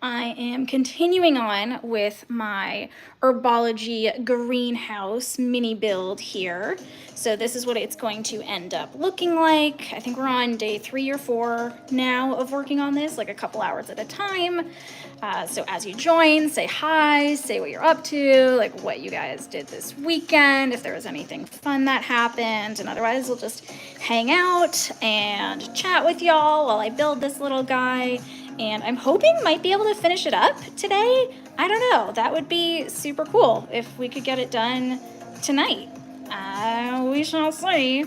I am continuing on with my Herbology greenhouse mini build here. So this is what it's going to end up looking like. I think we're on day 3 or 4 now of working on this, like a couple hours at a time. So as you join, say hi, say what you're up to, like what you guys did this weekend, if there was anything fun that happened, and otherwise we'll just hang out and chat with y'all while I build this little guy. And I'm hoping might be able to finish it up today. I don't know, that would be super cool if we could get it done tonight. We shall see.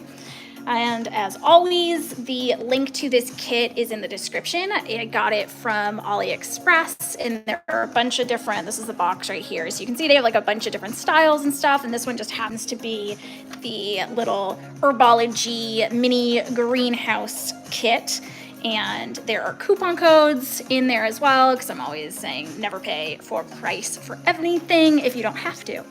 And as always, the link to this kit is in the description. I got it from AliExpress, and there are a bunch of different, this is the box right here. So you can see they have like a bunch of different styles and stuff, and this one just happens to be the little Herbology mini greenhouse kit. And there are coupon codes in there as well, because I'm always saying never pay for price for everything if you don't have to.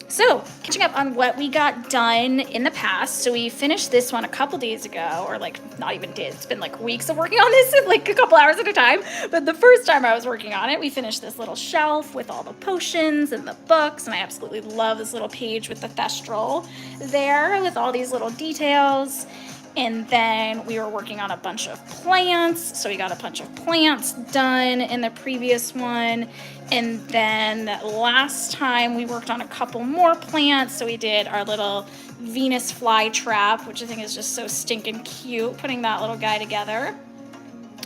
So catching up on what we got done in the past. So we finished this one a couple days ago, or like not even days, it's been like weeks of working on this, like a couple hours at a time. But the first time I was working on it, we finished this little shelf with all the potions and the books, and I absolutely love this little page with the thestral there with all these little details. And then we were working on a bunch of plants. So we got a bunch of plants done in the previous one. And then last time we worked on a couple more plants. So we did our little Venus flytrap, which I think is just so stinking cute, putting that little guy together.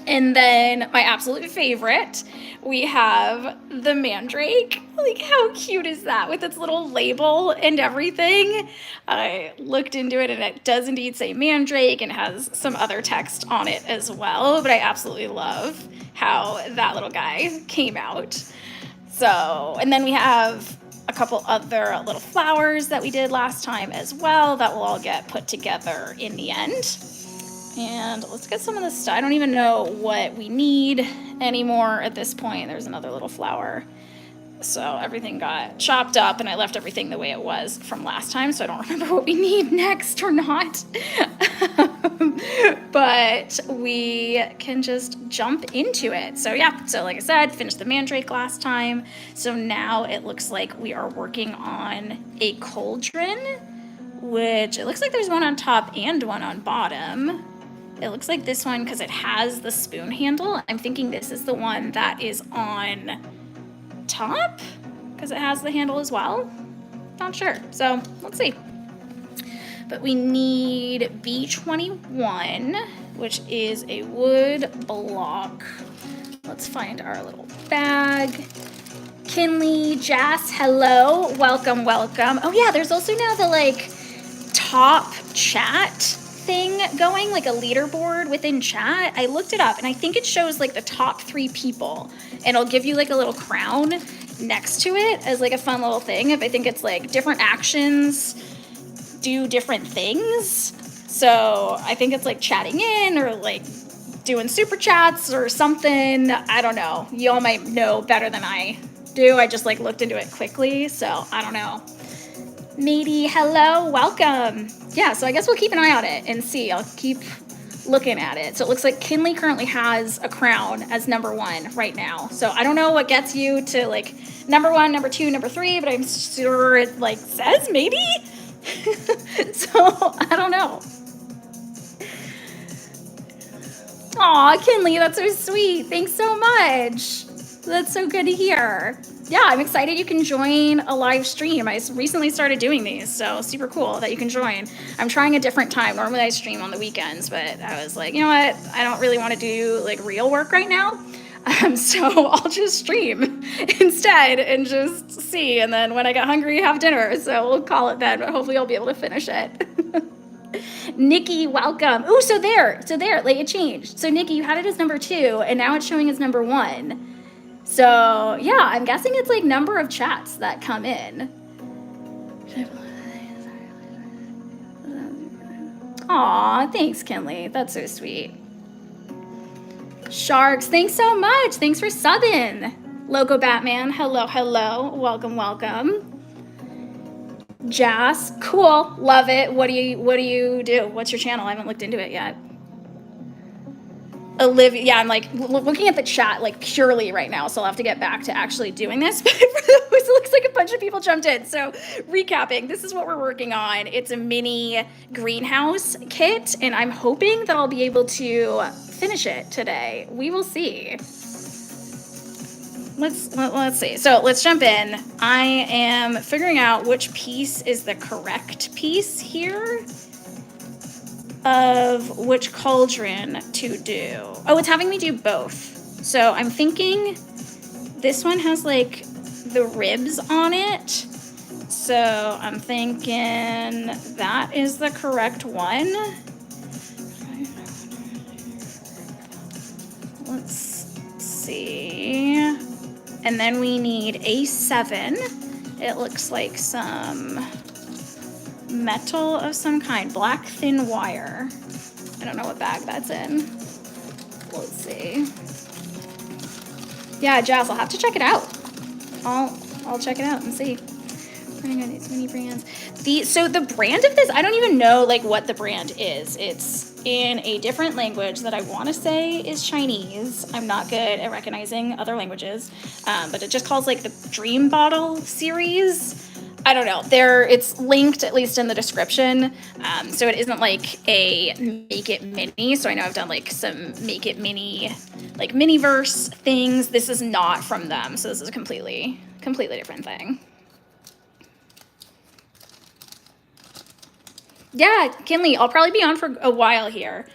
And then my absolute favorite, we have the mandrake. Like, how cute is that with its little label and everything? I looked into it and it does indeed say mandrake and has some other text on it as well. But I absolutely love how that little guy came out. So, and then we have a couple other little flowers that we did last time as well that will all get put together in the end. And let's get some of this stuff. I don't even know what we need anymore at this point. There's another little flower. So everything got chopped up and I left everything the way it was from last time. So I don't remember what we need next or not. But we can just jump into it. So yeah, so like I said, finished the mandrake last time. So now it looks like we are working on a cauldron, which it looks like there's one on top and one on bottom. It looks like this one, because it has the spoon handle, I'm thinking this is the one that is on top, because it has the handle as well. Not sure. So let's see. But we need B21, which is a wood block. Let's find our little bag. Kinley, Jas, hello. Welcome, welcome. Oh yeah, there's also now the like top chat thing going, like a leaderboard within chat. I looked it up and I think it shows like the top 3 people, and it'll give you like a little crown next to it as like a fun little thing. If I think it's like different actions do different things. So I think it's like chatting in or like doing super chats or something. I don't know. Y'all might know better than I do. I just like looked into it quickly, so I don't know. Matey, hello, welcome. Yeah, so I guess we'll keep an eye on it and see. I'll keep looking at it. So it looks like Kinley currently has a crown as number 1 right now. So I don't know what gets you to like number 1, number 2, number 3, but I'm sure it like says maybe. So I don't know. Aw, Kinley, that's so sweet. Thanks so much. That's so good to hear. Yeah, I'm excited you can join a live stream. I recently started doing these, so super cool that you can join. I'm trying a different time. Normally I stream on the weekends, but I was like, you know what? I don't really want to do like real work right now. So I'll just stream instead and just see. And then when I get hungry, have dinner. So we'll call it then, but hopefully I'll be able to finish it. Nikki, welcome. Ooh, so there, like it changed. So Nikki, you had it as number 2 and now it's showing as number 1. So yeah, I'm guessing it's like number of chats that come in. Aw, thanks, Kinley. That's so sweet. Sharks, thanks so much. Thanks for subbing. Loco Batman, hello, hello. Welcome, welcome. Jas, cool, love it. What do you do? What's your channel? I haven't looked into it yet. Olivia, yeah, I'm like looking at the chat like purely right now, so I'll have to get back to actually doing this. But for those, it looks like a bunch of people jumped in. So recapping, this is what we're working on. It's a mini greenhouse kit, and I'm hoping that I'll be able to finish it today. We will see. Let's see. So let's jump in. I am figuring out which piece is the correct piece here of which cauldron to do. Oh, it's having me do both. So I'm thinking this one has like the ribs on it. So I'm thinking that is the correct one. Let's see. And then we need A7. It looks like some metal of some kind, black thin wire. I don't know what bag that's in. Let's see. Yeah, Jazz, I'll have to check it out. I'll check it out and see. Running on these mini brands. So the brand of this, I don't even know like what the brand is. It's in a different language that I want to say is Chinese. I'm not good at recognizing other languages, but it just calls like the Dream Bottle series. I don't know. It's linked at least in the description, so it isn't like a Make It Mini. So I know I've done like some Make It Mini, like Miniverse things. This is not from them, so this is a completely different thing. Yeah, Kinley, I'll probably be on for a while here.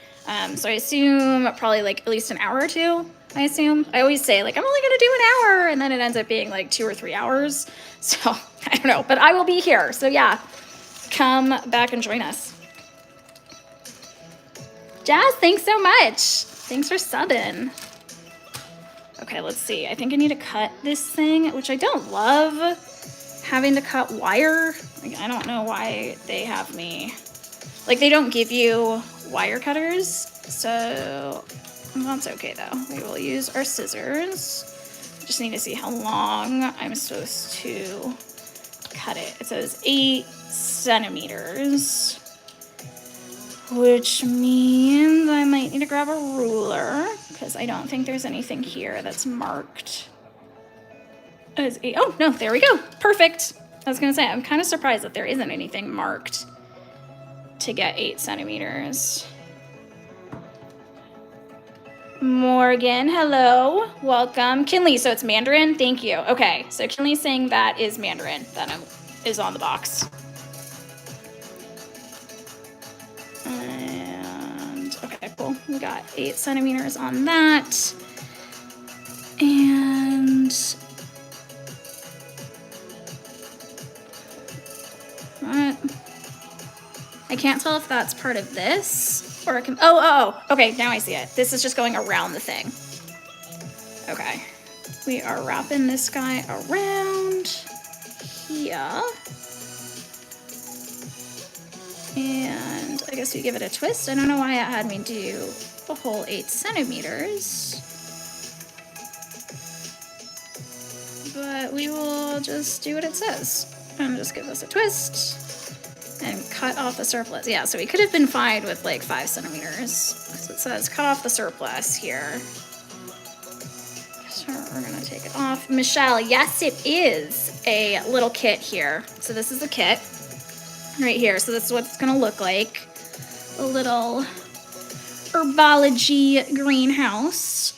So I assume probably like at least an hour or two, I assume. I always say like, I'm only gonna do an hour, and then it ends up being like 2 or 3 hours. So I don't know, but I will be here. So yeah, come back and join us. Jazz, thanks so much. Thanks for subbing. Okay, let's see. I think I need to cut this thing, which I don't love having to cut wire. Like, I don't know why they have me. Like, they don't give you wire cutters, so that's okay though. We will use our scissors. Just need to see how long I'm supposed to cut it. It says 8 centimeters, which means I might need to grab a ruler because I don't think there's anything here that's marked. Oh, no, there we go. Perfect. I was going to say, I'm kind of surprised that there isn't anything marked to get 8 centimeters. Morgan, hello. Welcome. Kinley, so it's Mandarin? Thank you. Okay, so Kinley's saying that is Mandarin that is on the box. And, okay, cool. We got 8 centimeters on that. And I can't tell if that's part of this or I can, okay, now I see it. This is just going around the thing. Okay, we are wrapping this guy around here. And I guess we give it a twist. I don't know why it had me do a whole 8 centimeters. But we will just do what it says. And just give this a twist and cut off the surplus. Yeah, so we could have been fine with like 5 centimeters. So it says cut off the surplus here. So we're gonna take it off. Michelle, yes, it is a little kit here. So this is the kit right here. So this is what it's gonna look like. A little Herbology greenhouse.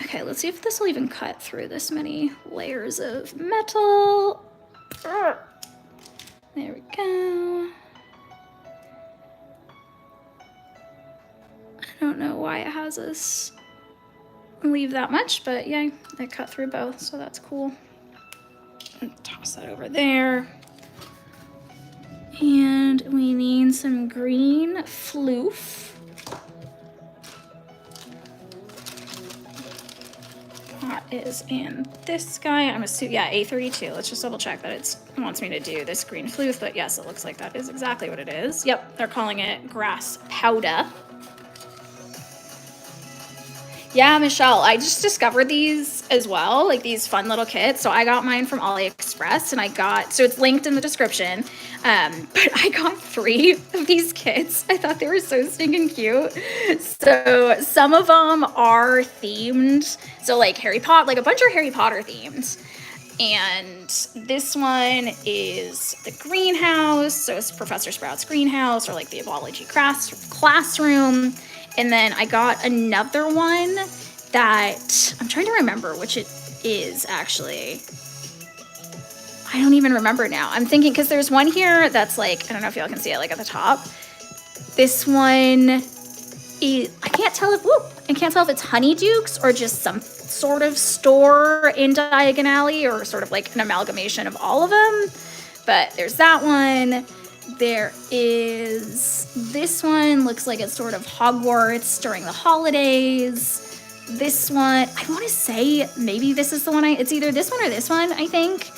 Okay, let's see if this will even cut through this many layers of metal. There we go. I don't know why it has us leave that much, but yeah, I cut through both, so that's cool. And toss that over there. And we need some green floof. That is in this guy. I'm assuming, yeah, A32. Let's just double check that it wants me to do this green floof, but yes, it looks like that is exactly what it is. Yep, they're calling it grass powder. Yeah, Michelle, I just discovered these as well, like these fun little kits. So I got mine from AliExpress and so it's linked in the description. But I got 3 of these kits. I thought they were so stinking cute. So some of them are themed. So like Harry Potter, like a bunch are Harry Potter themed. And this one is the greenhouse. So it's Professor Sprout's greenhouse, or like the Herbology classroom. And then I got another one that I'm trying to remember which it is actually. I don't even remember now. I'm thinking, because there's one here that's like, I don't know if y'all can see it, like at the top. This one, I can't tell if it's Honeydukes or just some sort of store in Diagon Alley, or sort of like an amalgamation of all of them. But there's that one. There is this one, looks like it's sort of Hogwarts during the holidays. This one, I want to say maybe this is the one it's either this one or this one, I think.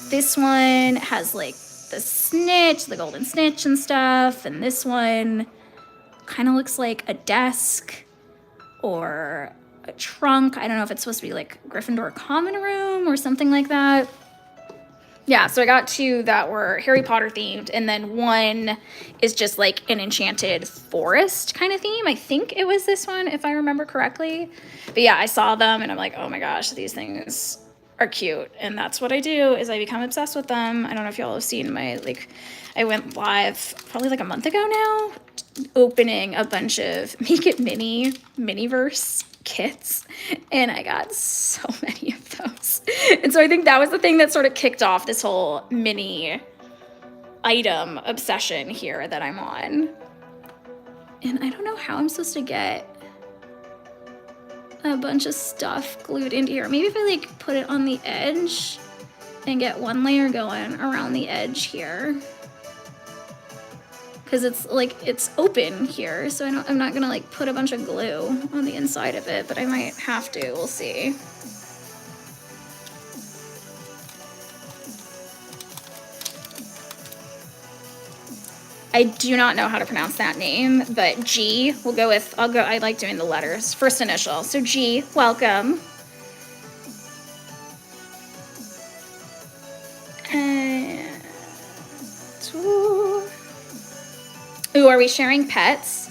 This one has like the snitch, the golden snitch and stuff. And this one kind of looks like a desk or a trunk. I don't know if it's supposed to be like Gryffindor common room or something like that. Yeah, so I got 2 that were Harry Potter themed, and then one is just like an enchanted forest kind of theme. I think it was this one, if I remember correctly. But yeah, I saw them and I'm like, oh my gosh, these things are cute. And that's what I do, is I become obsessed with them. I don't know if y'all have seen I went live probably like a month ago now, opening a bunch of Make It Miniverse kits, and I got so many of those. And so I think that was the thing that sort of kicked off this whole mini item obsession here that I'm on. And I don't know how I'm supposed to get a bunch of stuff glued into here. Maybe if I like put it on the edge and get one layer going around the edge here, because it's open here, so I'm not gonna like put a bunch of glue on the inside of it, but I might have to. We'll see. I do not know how to pronounce that name, but G, I like doing the letters, first initial. So G, welcome. And ooh, are we sharing pets?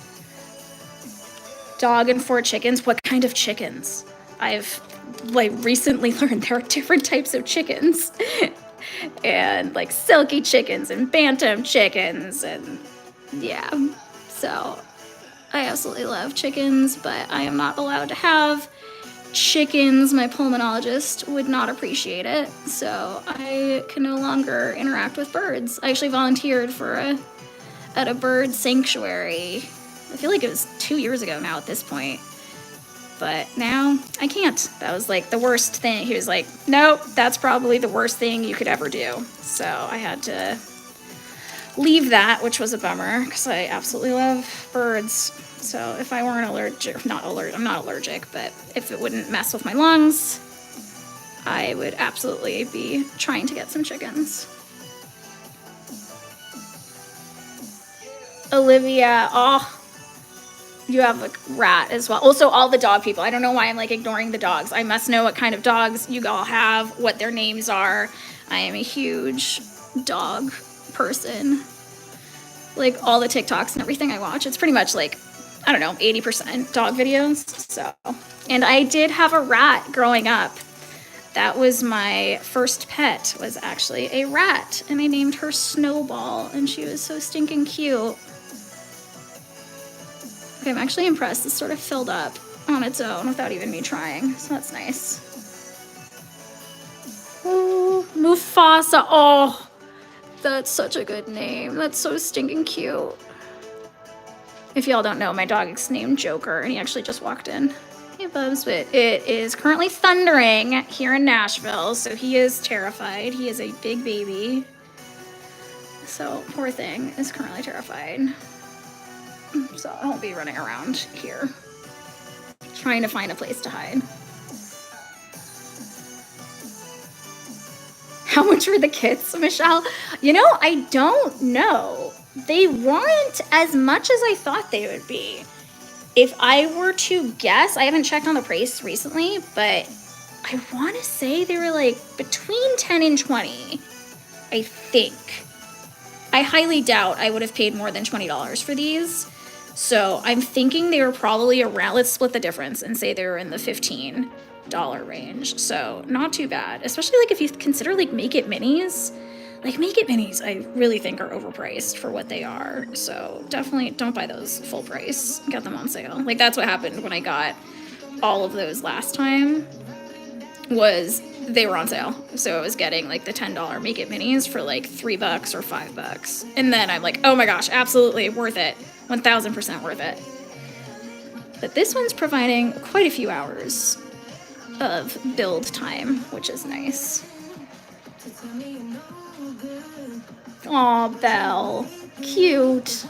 Dog and 4 chickens. What kind of chickens? I've like recently learned there are different types of chickens. And like silky chickens and bantam chickens, and yeah. So I absolutely love chickens, but I am not allowed to have chickens. My pulmonologist would not appreciate it, so I can no longer interact with birds. I actually volunteered at a bird sanctuary. I feel like it was 2 years ago now at this point. But now I can't. That was like the worst thing. He was like, nope, that's probably the worst thing you could ever do. So I had to leave that, which was a bummer, because I absolutely love birds. So if I weren't I'm not allergic, but if it wouldn't mess with my lungs, I would absolutely be trying to get some chickens. Olivia, oh, you have a rat as well. Also, all the dog people. I don't know why I'm like ignoring the dogs. I must know what kind of dogs you all have, what their names are. I am a huge dog person. Like all the TikToks and everything I watch, it's pretty much like, I don't know, 80% dog videos. So, and I did have a rat growing up. That was my first pet, was actually a rat, and I named her Snowball, and she was so stinking cute. Okay, I'm actually impressed. This sort of filled up on its own without even me trying, so that's nice. Oh, Mufasa. Oh, that's such a good name. That's so stinking cute. If y'all don't know, my dog's named Joker, and he actually just walked in. Hey, Bubs, but it is currently thundering here in Nashville, so he is terrified. He is a big baby. So, poor thing is currently terrified. So I won't be running around here trying to find a place to hide. How much were the kits, Michelle? You know, I don't know. They weren't as much as I thought they would be. If I were to guess, I haven't checked on the price recently, but I want to say they were like between 10 and 20, I think. I highly doubt I would have paid more than $20 for these. So I'm thinking they were probably around, let's split the difference and say they were in the $15 range. So not too bad, especially like if you consider like Make It Minis. Like Make It Minis, I really think are overpriced for what they are. So definitely don't buy those full price, get them on sale. Like that's what happened when I got all of those last time, was they were on sale. So I was getting like the $10 Make It Minis for like $3 or $5. And then I'm like, oh my gosh, absolutely worth it. 1000% worth it. But this one's providing quite a few hours of build time, which is nice. Aw, Belle. Cute.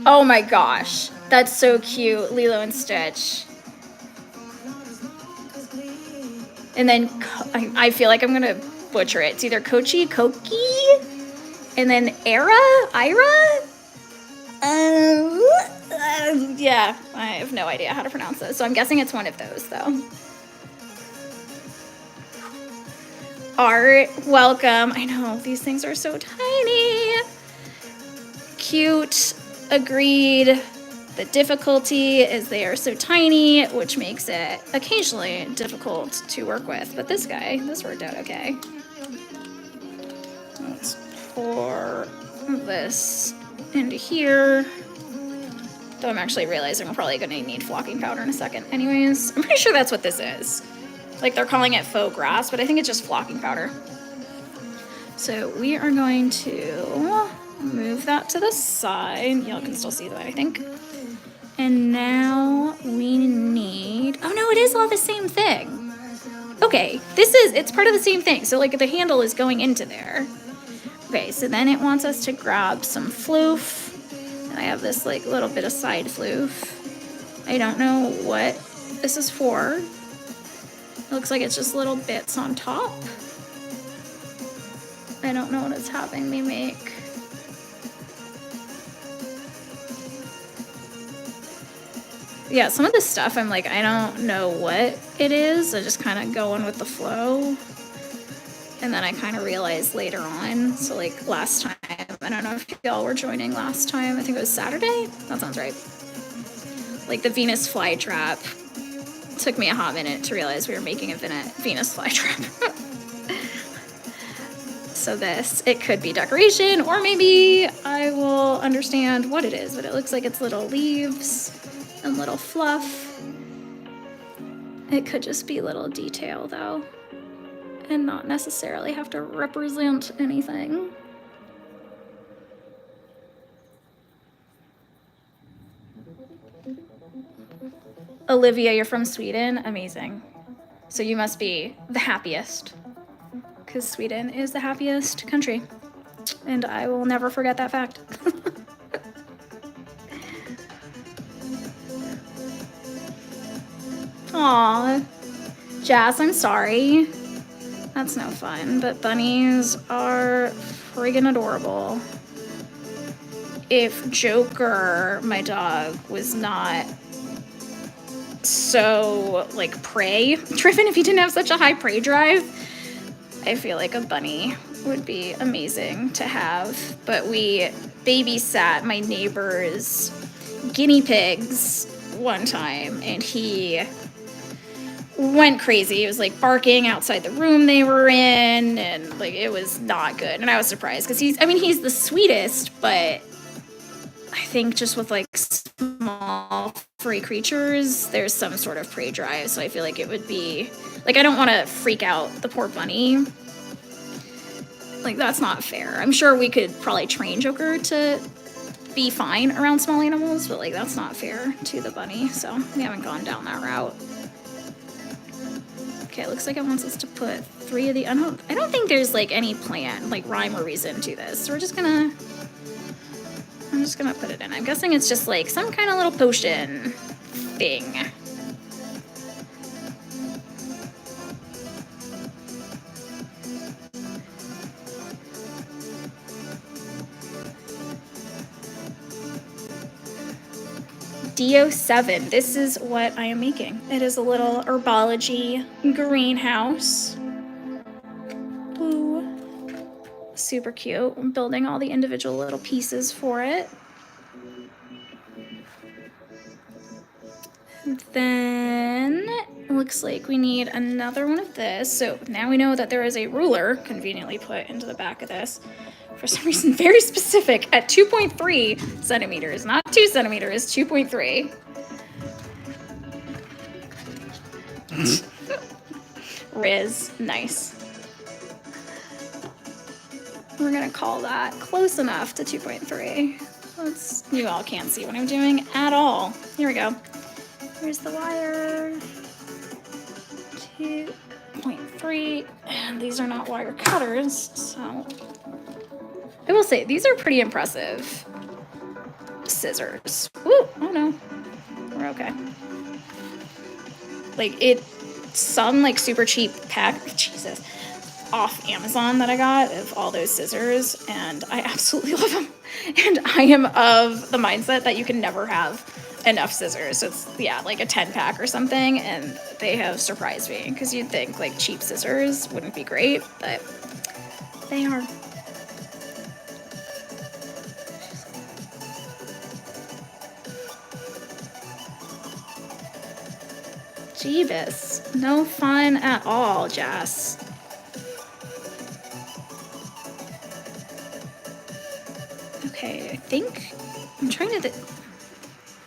Oh my gosh. That's so cute. Lilo and Stitch. And then I feel like I'm going to butcher it. It's either Kochi, Koki, and then Ira? Yeah, I have no idea how to pronounce those. So I'm guessing it's one of those, though. Art, welcome. I know, these things are so tiny. Cute, agreed. The difficulty is they are so tiny, which makes it occasionally difficult to work with. But this worked out okay. Let's pour this into here. Though I'm actually realizing we're probably gonna need flocking powder in a second anyways. I'm pretty sure that's what this is. Like they're calling it faux grass, but I think it's just flocking powder. So we are going to move that to the side. Y'all can still see that, I think. And now we need, oh no, it is all the same thing. Okay, it's part of the same thing. So like the handle is going into there. Okay, so then it wants us to grab some floof. And I have this like little bit of side floof. I don't know what this is for. It looks like it's just little bits on top. I don't know what it's having me make. Yeah, some of this stuff I'm like, I don't know what it is. I just kind of going with the flow. And then I kind of realized later on. So like last time, I don't know if y'all were joining last time. I think it was Saturday. That sounds right. Like the Venus flytrap. Took me a hot minute to realize we were making a Venus flytrap. So it could be decoration, or maybe I will understand what it is. But it looks like it's little leaves and little fluff. It could just be little detail though, and not necessarily have to represent anything. Olivia, you're from Sweden? Amazing. So you must be the happiest, because Sweden is the happiest country, and I will never forget that fact. Aw, Jazz, I'm sorry. That's no fun, but bunnies are friggin' adorable. If Joker, my dog, was not so like prey driven, if he didn't have such a high prey drive, I feel like a bunny would be amazing to have. But we babysat my neighbor's guinea pigs one time, and he went crazy. He was like barking outside the room they were in, and like it was not good. And I was surprised because he's the sweetest, but I think just with like small furry creatures, there's some sort of prey drive. So I feel like it would be like, I don't want to freak out the poor bunny. Like that's not fair. I'm sure we could probably train Joker to be fine around small animals, but like that's not fair to the bunny. So we haven't gone down that route. Okay, it looks like it wants us to put 3 of the, I don't think there's like any plan, like rhyme or reason to this. So I'm just gonna put it in. I'm guessing it's just like some kind of little potion thing. D07. This is what I am making. It is a little Herbology greenhouse. Ooh, super cute. I'm building all the individual little pieces for it. And then it looks like we need another one of this. So now we know that there is a ruler conveniently put into the back of this. For some reason, very specific at 2.3 centimeters, not 2 centimeters, 2.3. Riz, nice. We're gonna call that close enough to 2.3. You all can't see what I'm doing at all. Here we go. Here's the wire. 2.3, and these are not wire cutters, so I will say these are pretty impressive scissors. Ooh, oh no, we're okay. Like some like super cheap pack, Jesus, off Amazon that I got of all those scissors, and I absolutely love them. And I am of the mindset that you can never have enough scissors. So it's, yeah, like a 10 pack or something, and they have surprised me because you'd think like cheap scissors wouldn't be great, but they are. Jeebus, no fun at all, Jess. Okay, I think I'm trying to.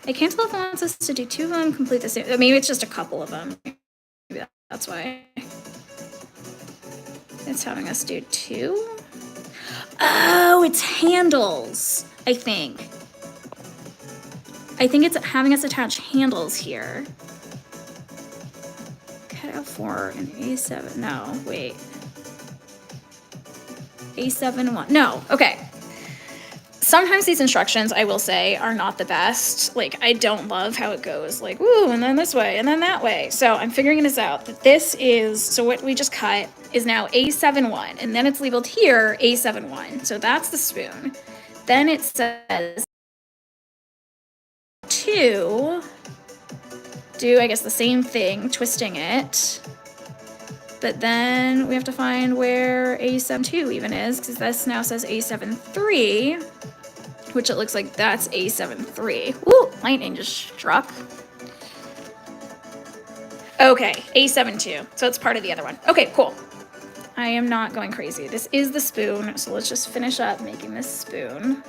I can't tell if it wants us to do 2 of them, complete the same. Maybe it's just a couple of them. Maybe that's why it's having us do 2. Oh, it's handles, I think. I think it's having us attach handles here. Cut out 4 and A7. No, wait. A7 1. No, okay. Sometimes these instructions, I will say, are not the best. Like, I don't love how it goes, like, woo, and then this way, and then that way. So I'm figuring this out, that this is, so what we just cut is now A71, and then it's labeled here A71. So that's the spoon. Then it says to do, I guess, the same thing, twisting it. But then we have to find where A72 even is, because this now says A73, which it looks like that's A73. Ooh, lightning just struck. Okay, A72. So it's part of the other one. Okay, cool. I am not going crazy. This is the spoon, so let's just finish up making this spoon.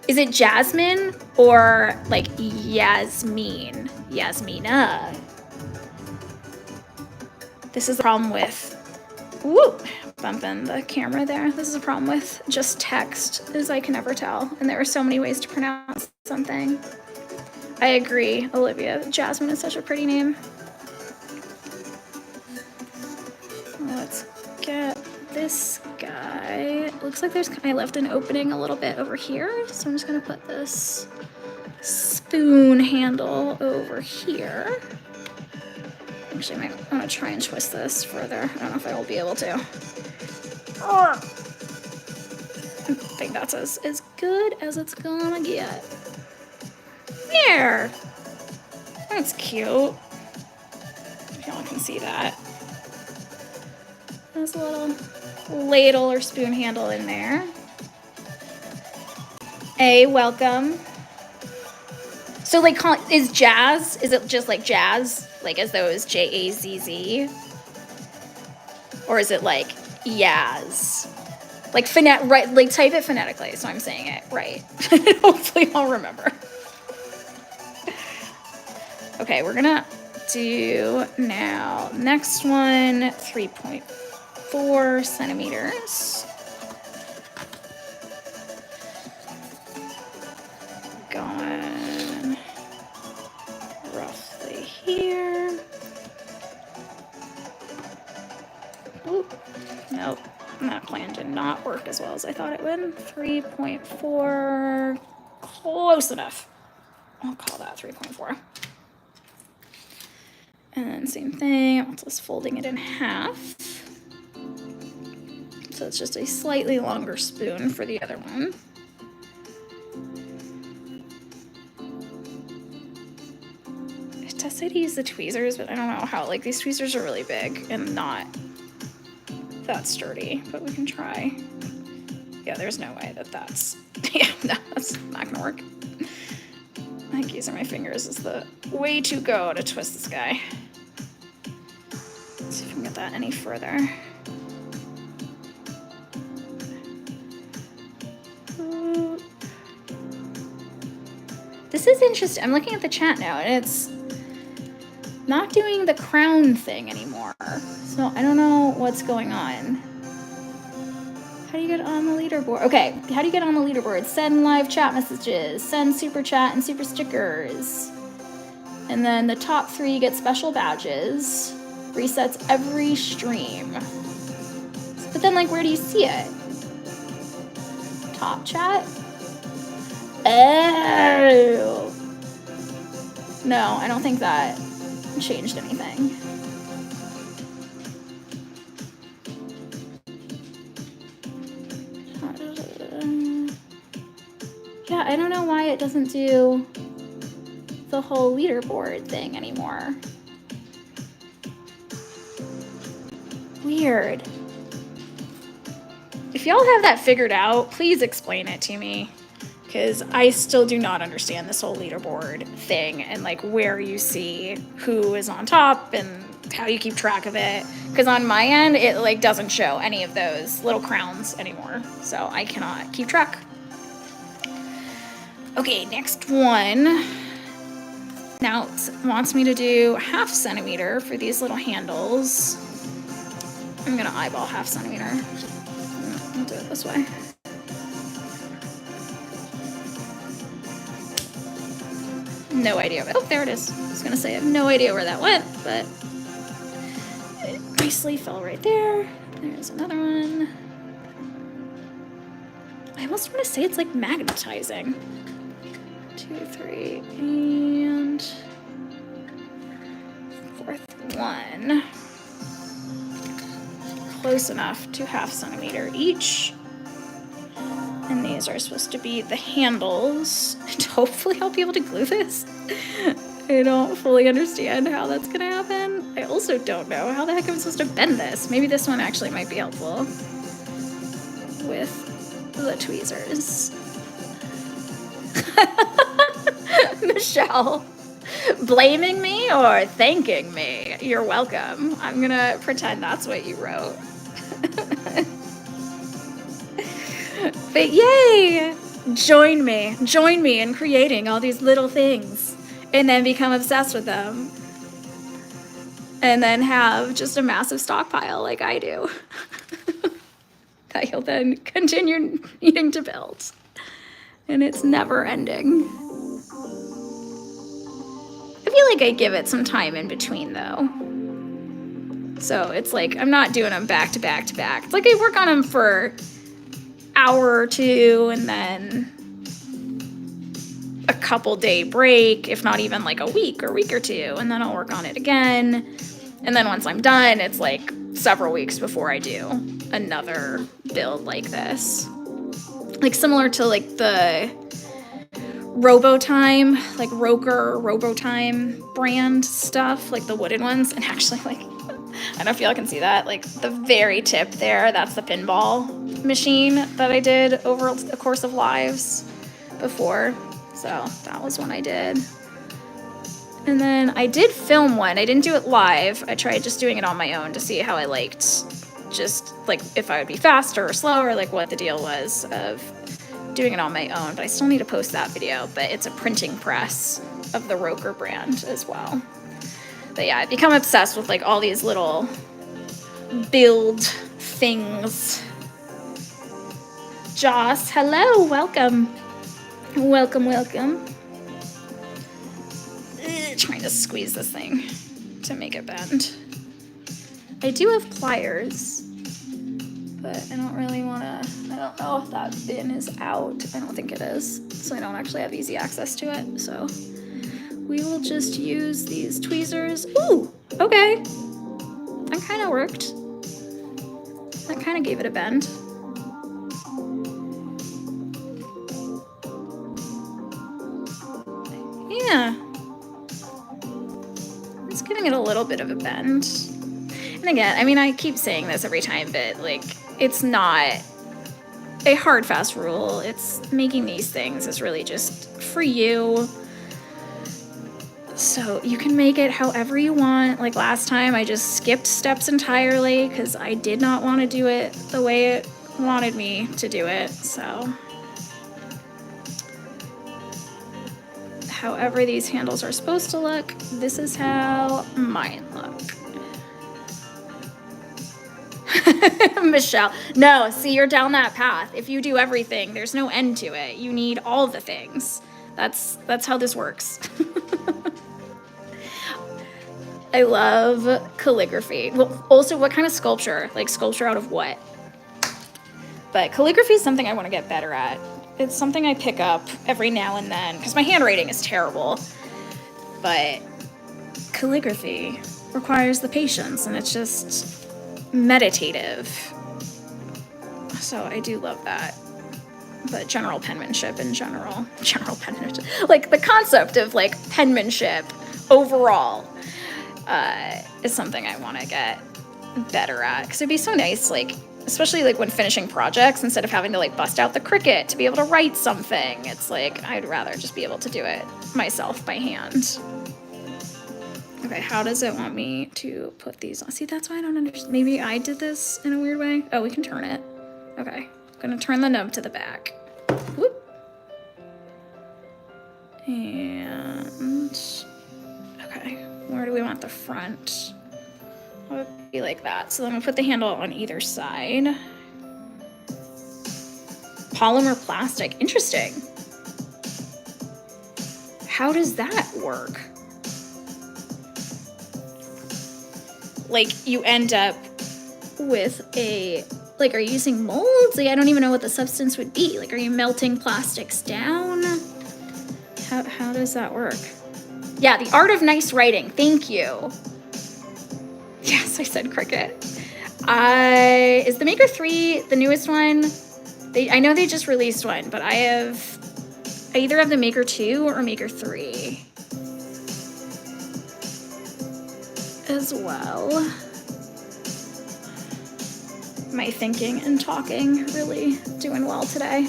Is it Jasmine or like Yasmin? Yasmina. This is the problem with, woo, bumping the camera there. This is a problem with just text, is I can never tell. And there are so many ways to pronounce something. I agree, Olivia. Jasmine is such a pretty name. Let's get this guy. It looks like I left an opening a little bit over here. So I'm just gonna put this spoon handle over here. Actually, I might want to try and twist this further. I don't know if I will be able to. Oh. I think that's as good as it's gonna get. There! That's cute. If y'all can see that. There's a little ladle or spoon handle in there. Hey, welcome. So, like, is jazz, is it just like jazz? Like, as though it's Jazz? Or is it like Yaz? Like, right, like, type it phonetically, so I'm saying it right. Hopefully I'll remember. Okay, we're gonna do now, next one, 3.4 centimeters. Going roughly here. Oop, nope, that plan did not work as well as I thought it would. 3.4, close enough. I'll call that 3.4. And then same thing, I'm just folding it in half. So it's just a slightly longer spoon for the other one. say to use the tweezers, but I don't know how. Like, these tweezers are really big and not that sturdy, but we can try. Yeah, there's no way that that's, yeah, no, that's not gonna work. I think using my fingers is the way to go to twist this guy. Let's see if we can get that any further. This is interesting. I'm looking at the chat now, and it's not doing the crown thing anymore. So I don't know what's going on. How do you get on the leaderboard? Okay, how do you get on the leaderboard? Send live chat messages, send super chat and super stickers. And then the top 3 get special badges. Resets every stream. But then, like, where do you see it? Top chat? Oh. No, I don't think that changed anything. Yeah, I don't know why it doesn't do the whole leaderboard thing anymore. Weird. If y'all have that figured out, please explain it to me, because I still do not understand this whole leaderboard thing and like where you see who is on top and how you keep track of it. Because on my end, it like doesn't show any of those little crowns anymore, so I cannot keep track. Okay, next one. Now it wants me to do 1/2 centimeter for these little handles. I'm gonna eyeball 1/2 centimeter. I'll do it this way. No idea. Oh, there it is. I was gonna say I have no idea where that went, but it nicely fell right there. There's another one. I almost want to say it's like magnetizing. 2, 3, and 4th one. Close enough to 1/2 centimeter each. And these are supposed to be the handles. And hopefully I'll be able to glue this. I don't fully understand how that's gonna happen. I also don't know how the heck I'm supposed to bend this. Maybe this one actually might be helpful with the tweezers. Michelle, blaming me or thanking me? You're welcome. I'm gonna pretend that's what you wrote. But yay! Join me in creating all these little things and then become obsessed with them. And then have just a massive stockpile like I do. That you'll then continue needing to build. And it's never ending. I feel like I give it some time in between though. So it's like, I'm not doing them back to back to back. It's like I work on them for hour or two and then a couple day break, if not even like a week or two, and then I'll work on it again. And then once I'm done, it's like several weeks before I do another build like this. Like similar to like the Robotime, like Roker, Robotime brand stuff, like the wooden ones. And actually like, I don't feel I can see that, like the very tip there, that's the pinball machine that I did over the course of lives before. So that was one I did. And then I did film one. I didn't do it live. I tried just doing it on my own to see how I liked, just like if I would be faster or slower, like what the deal was of doing it on my own. But I still need to post that video, but it's a printing press of the Roker brand as well. But yeah, I've become obsessed with like all these little build things. Joss, hello, welcome. Welcome, welcome. Trying to squeeze this thing to make it bend. I do have pliers, but I don't really want to, I don't know if that bin is out. I don't think it is, so I don't actually have easy access to it. So we will just use these tweezers. Ooh, okay. That kind of worked. That kind of gave it a bend. Yeah. Just giving it a little bit of a bend. And again, I mean, I keep saying this every time, but like, it's not a hard, fast rule. It's making these things is really just for you. So you can make it however you want. Like last time, I just skipped steps entirely because I did not want to do it the way it wanted me to do it. So however these handles are supposed to look, this is how mine look. Michelle, no, see, you're down that path. If you do everything, there's no end to it. You need all the things. That's how this works. I love calligraphy. Well, also, what kind of sculpture? Like sculpture out of what? But calligraphy is something I want to get better at. It's something I pick up every now and then because my handwriting is terrible. But calligraphy requires the patience, and it's just meditative. So I do love that. But general penmanship in general, like the concept of like penmanship overall is something I want to get better at, because it'd be so nice, like especially like when finishing projects, instead of having to like bust out the Cricut to be able to write something, it's like I'd rather just be able to do it myself by hand. Okay, how does it want me to put these on? See, that's why I don't understand. Maybe I did this in a weird way. Oh, we can turn it. Okay, I'm gonna turn the nub to the back. Whoop. And okay, where do we want the front? It would be like that. So then we'll put the handle on either side. Polymer plastic, interesting. How does that work? Like you end up with a, like, are you using molds? Like, I don't even know what the substance would be. Like, are you melting plastics down? How does that work? Yeah, the art of nice writing. Thank you. Yes, I said Cricut. Is the Maker 3 the newest one? I know they just released one, but I either have the Maker 2 or Maker 3 as well. My thinking and talking really doing well today.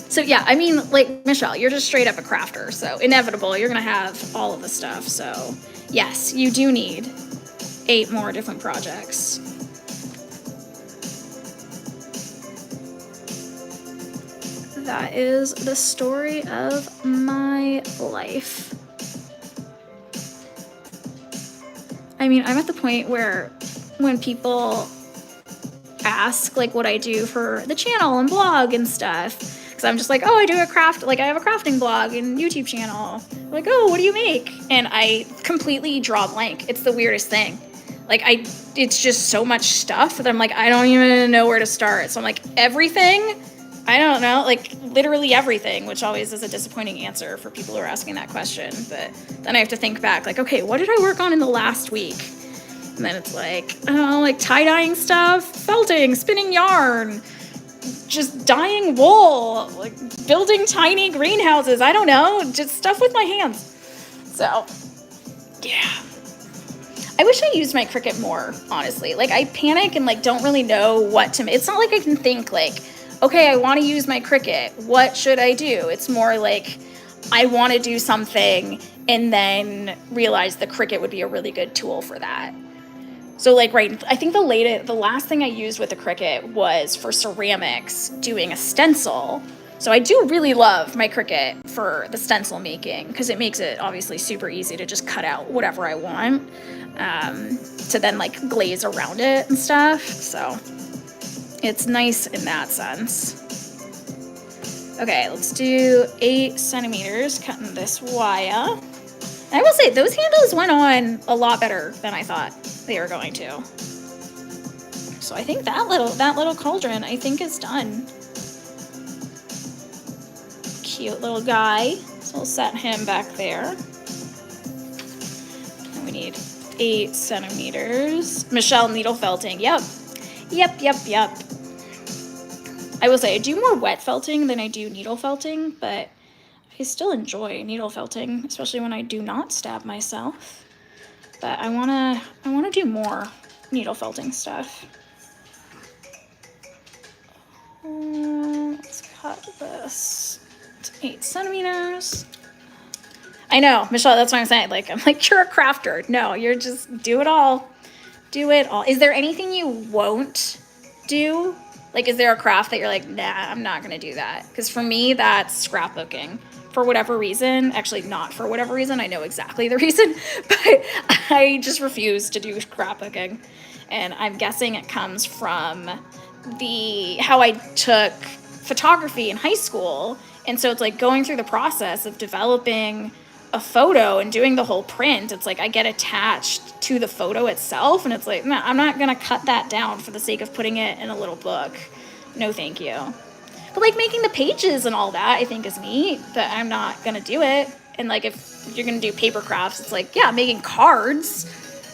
So yeah, I mean, like, Michelle, you're just straight up a crafter, so inevitable, you're gonna have all of the stuff. So yes, you do need 8 more different projects. That is the story of my life. I mean, I'm at the point where when people ask like what I do for the channel and blog and stuff, because I'm just like, oh, I do a craft, like I have a crafting blog and YouTube channel. I'm like, oh, what do you make? And I completely draw blank. It's the weirdest thing. Like it's just so much stuff that I'm like, I don't even know where to start. So I'm like, everything? I don't know, like literally everything, which always is a disappointing answer for people who are asking that question. But then I have to think back, like, okay, what did I work on in the last week? And then it's like, I don't know, like tie-dyeing stuff, felting, spinning yarn, just dyeing wool, like building tiny greenhouses. I don't know, just stuff with my hands. So, yeah. I wish I used my Cricut more, honestly. Like, I panic and like don't really know what to make. It's not like I can think like, okay, I want to use my Cricut. What should I do? It's more like I want to do something and then realize the Cricut would be a really good tool for that. So like, right, I think the last thing I used with the Cricut was for ceramics, doing a stencil. So I do really love my Cricut for the stencil making, because it makes it obviously super easy to just cut out whatever I want to then like glaze around it and stuff. So it's nice in that sense. Okay, let's do 8 centimeters, cutting this wire. I will say, those handles went on a lot better than I thought they were going to. So I think that little cauldron, I think, is done. Cute little guy. So we'll set him back there. And we need 8 centimeters. Michelle, needle felting. Yep. I will say, I do more wet felting than I do needle felting, but I I still enjoy needle felting, especially when I do not stab myself. But I wanna do more needle felting stuff. Let's cut this to 8 centimeters. I know, Michelle, that's what I'm saying. Like, I'm like, you're a crafter. No, you're just do it all. Do it all. Is there anything you won't do? Like, is there a craft that you're like, nah, I'm not gonna do that? Because for me, that's scrapbooking. For whatever reason, actually not for whatever reason, I know exactly the reason, but I just refuse to do scrapbooking. And I'm guessing it comes from how I took photography in high school. And so it's like going through the process of developing a photo and doing the whole print. It's like I get attached to the photo itself, and it's like, no, I'm not gonna cut that down for the sake of putting it in a little book. No, thank you. But like making the pages and all that, I think is neat, but I'm not gonna do it. And like if you're gonna do paper crafts, it's like, yeah, making cards.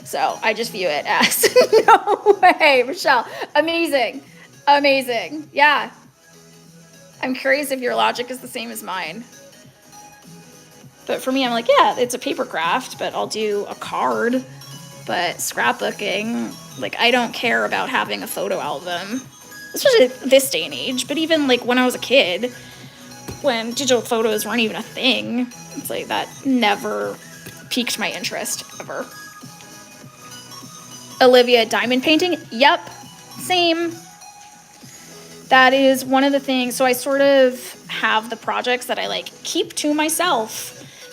So I just view it as no way, Michelle. Amazing. Amazing. Yeah. I'm curious if your logic is the same as mine. But for me, I'm like, yeah, it's a paper craft, but I'll do a card. But scrapbooking, like, I don't care about having a photo album, especially this day and age. But even like when I was a kid, when digital photos weren't even a thing, it's like that never piqued my interest ever. Olivia, diamond painting? Yep, same. That is one of the things. So I sort of have the projects that I like keep to myself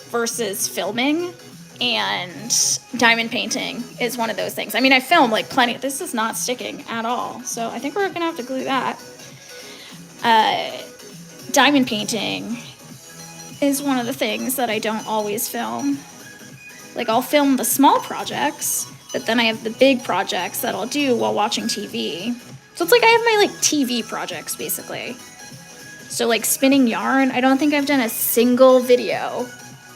versus filming, and diamond painting is one of those things. I mean, I film like plenty. This is not sticking at all, so I think we're gonna have to glue that. Diamond painting is one of the things that I don't always film. Like, I'll film the small projects, but then I have the big projects that I'll do while watching TV. So it's like I have my like TV projects basically. So like spinning yarn, I don't think I've done a single video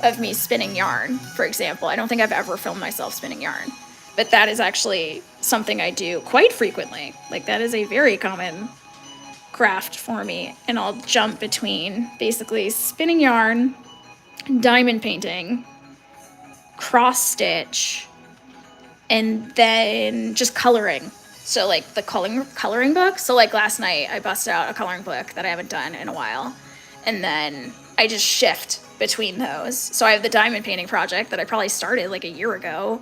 of me spinning yarn, for example. I don't think I've ever filmed myself spinning yarn, but that is actually something I do quite frequently. Like, that is a very common craft for me, and I'll jump between basically spinning yarn, diamond painting, cross stitch, and then just coloring. So like the coloring book. So like last night I busted out a coloring book that I haven't done in a while, and then I just shift between those. So I have the diamond painting project that I probably started like a year ago.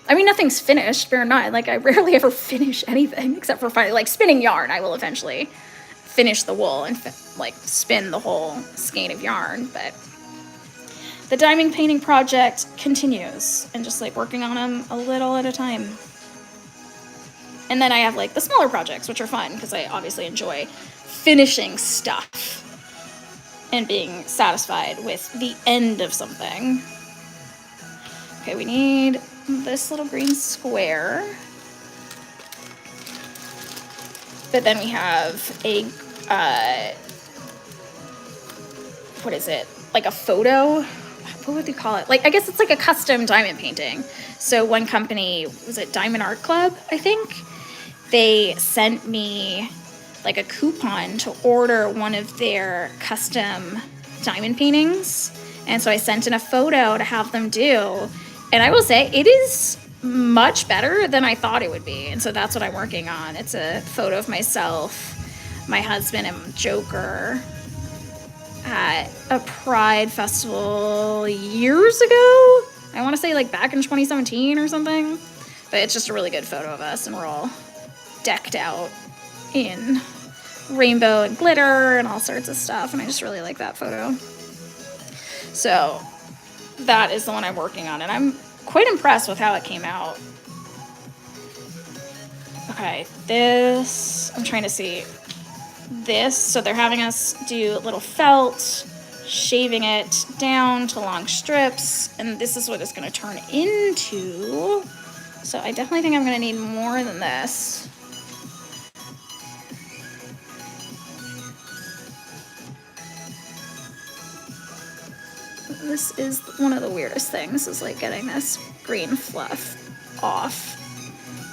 I mean, nothing's finished, bear in mind. Like, I rarely ever finish anything except for like spinning yarn. I will eventually finish the wool and like spin the whole skein of yarn, but the diamond painting project continues, and just like working on them a little at a time. And then I have like the smaller projects, which are fun because I obviously enjoy finishing stuff and being satisfied with the end of something. Okay, we need this little green square. But then we have a, what is it? Like a photo? What would you call it? Like, I guess it's like a custom diamond painting. So one company, was it Diamond Art Club, I think? They sent me like a coupon to order one of their custom diamond paintings. And so I sent in a photo to have them do. And I will say it is much better than I thought it would be. And so that's what I'm working on. It's a photo of myself, my husband, and Joker at a Pride festival years ago. I want to say like back in 2017 or something. But it's just a really good photo of us, and we're all decked out in rainbow and glitter and all sorts of stuff, and I just really like that photo. So that is the one I'm working on, and I'm quite impressed with how it came out. Okay, this, I'm trying to see this. So they're having us do little felt, shaving it down to long strips, and this is what it's going to turn into. So I definitely think I'm going to need more than this. This is one of the weirdest things, is like getting this green fluff off.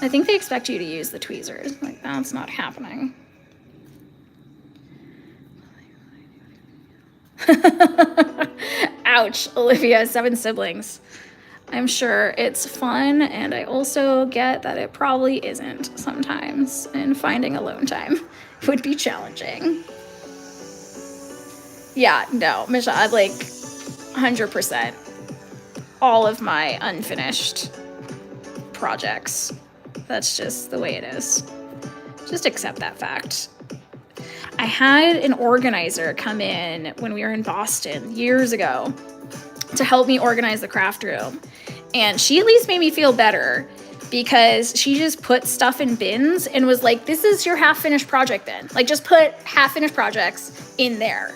I think they expect you to use the tweezers. Like, that's not happening. Ouch, Olivia, 7 siblings. I'm sure it's fun, and I also get that it probably isn't sometimes, and finding alone time would be challenging. Yeah, no, Michelle, I'm like 100%. All of my unfinished projects. That's just the way it is. Just accept that fact. I had an organizer come in when we were in Boston years ago to help me organize the craft room. And she at least made me feel better because she just put stuff in bins and was like, this is your half-finished project bin. Like, just put half-finished projects in there.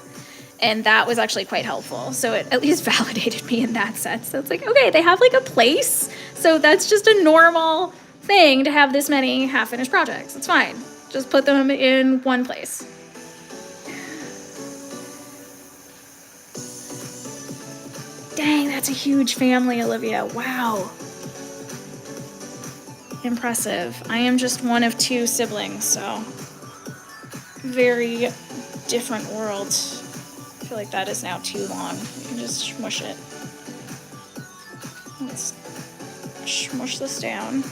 And that was actually quite helpful. So it at least validated me in that sense. So it's like, okay, they have like a place. So that's just a normal thing to have this many half-finished projects. It's fine. Just put them in one place. Dang, that's a huge family, Olivia. Wow. Impressive. I am just one of 2 siblings, so very different worlds. I feel like that is now too long. You can just smush it. Let's smush this down.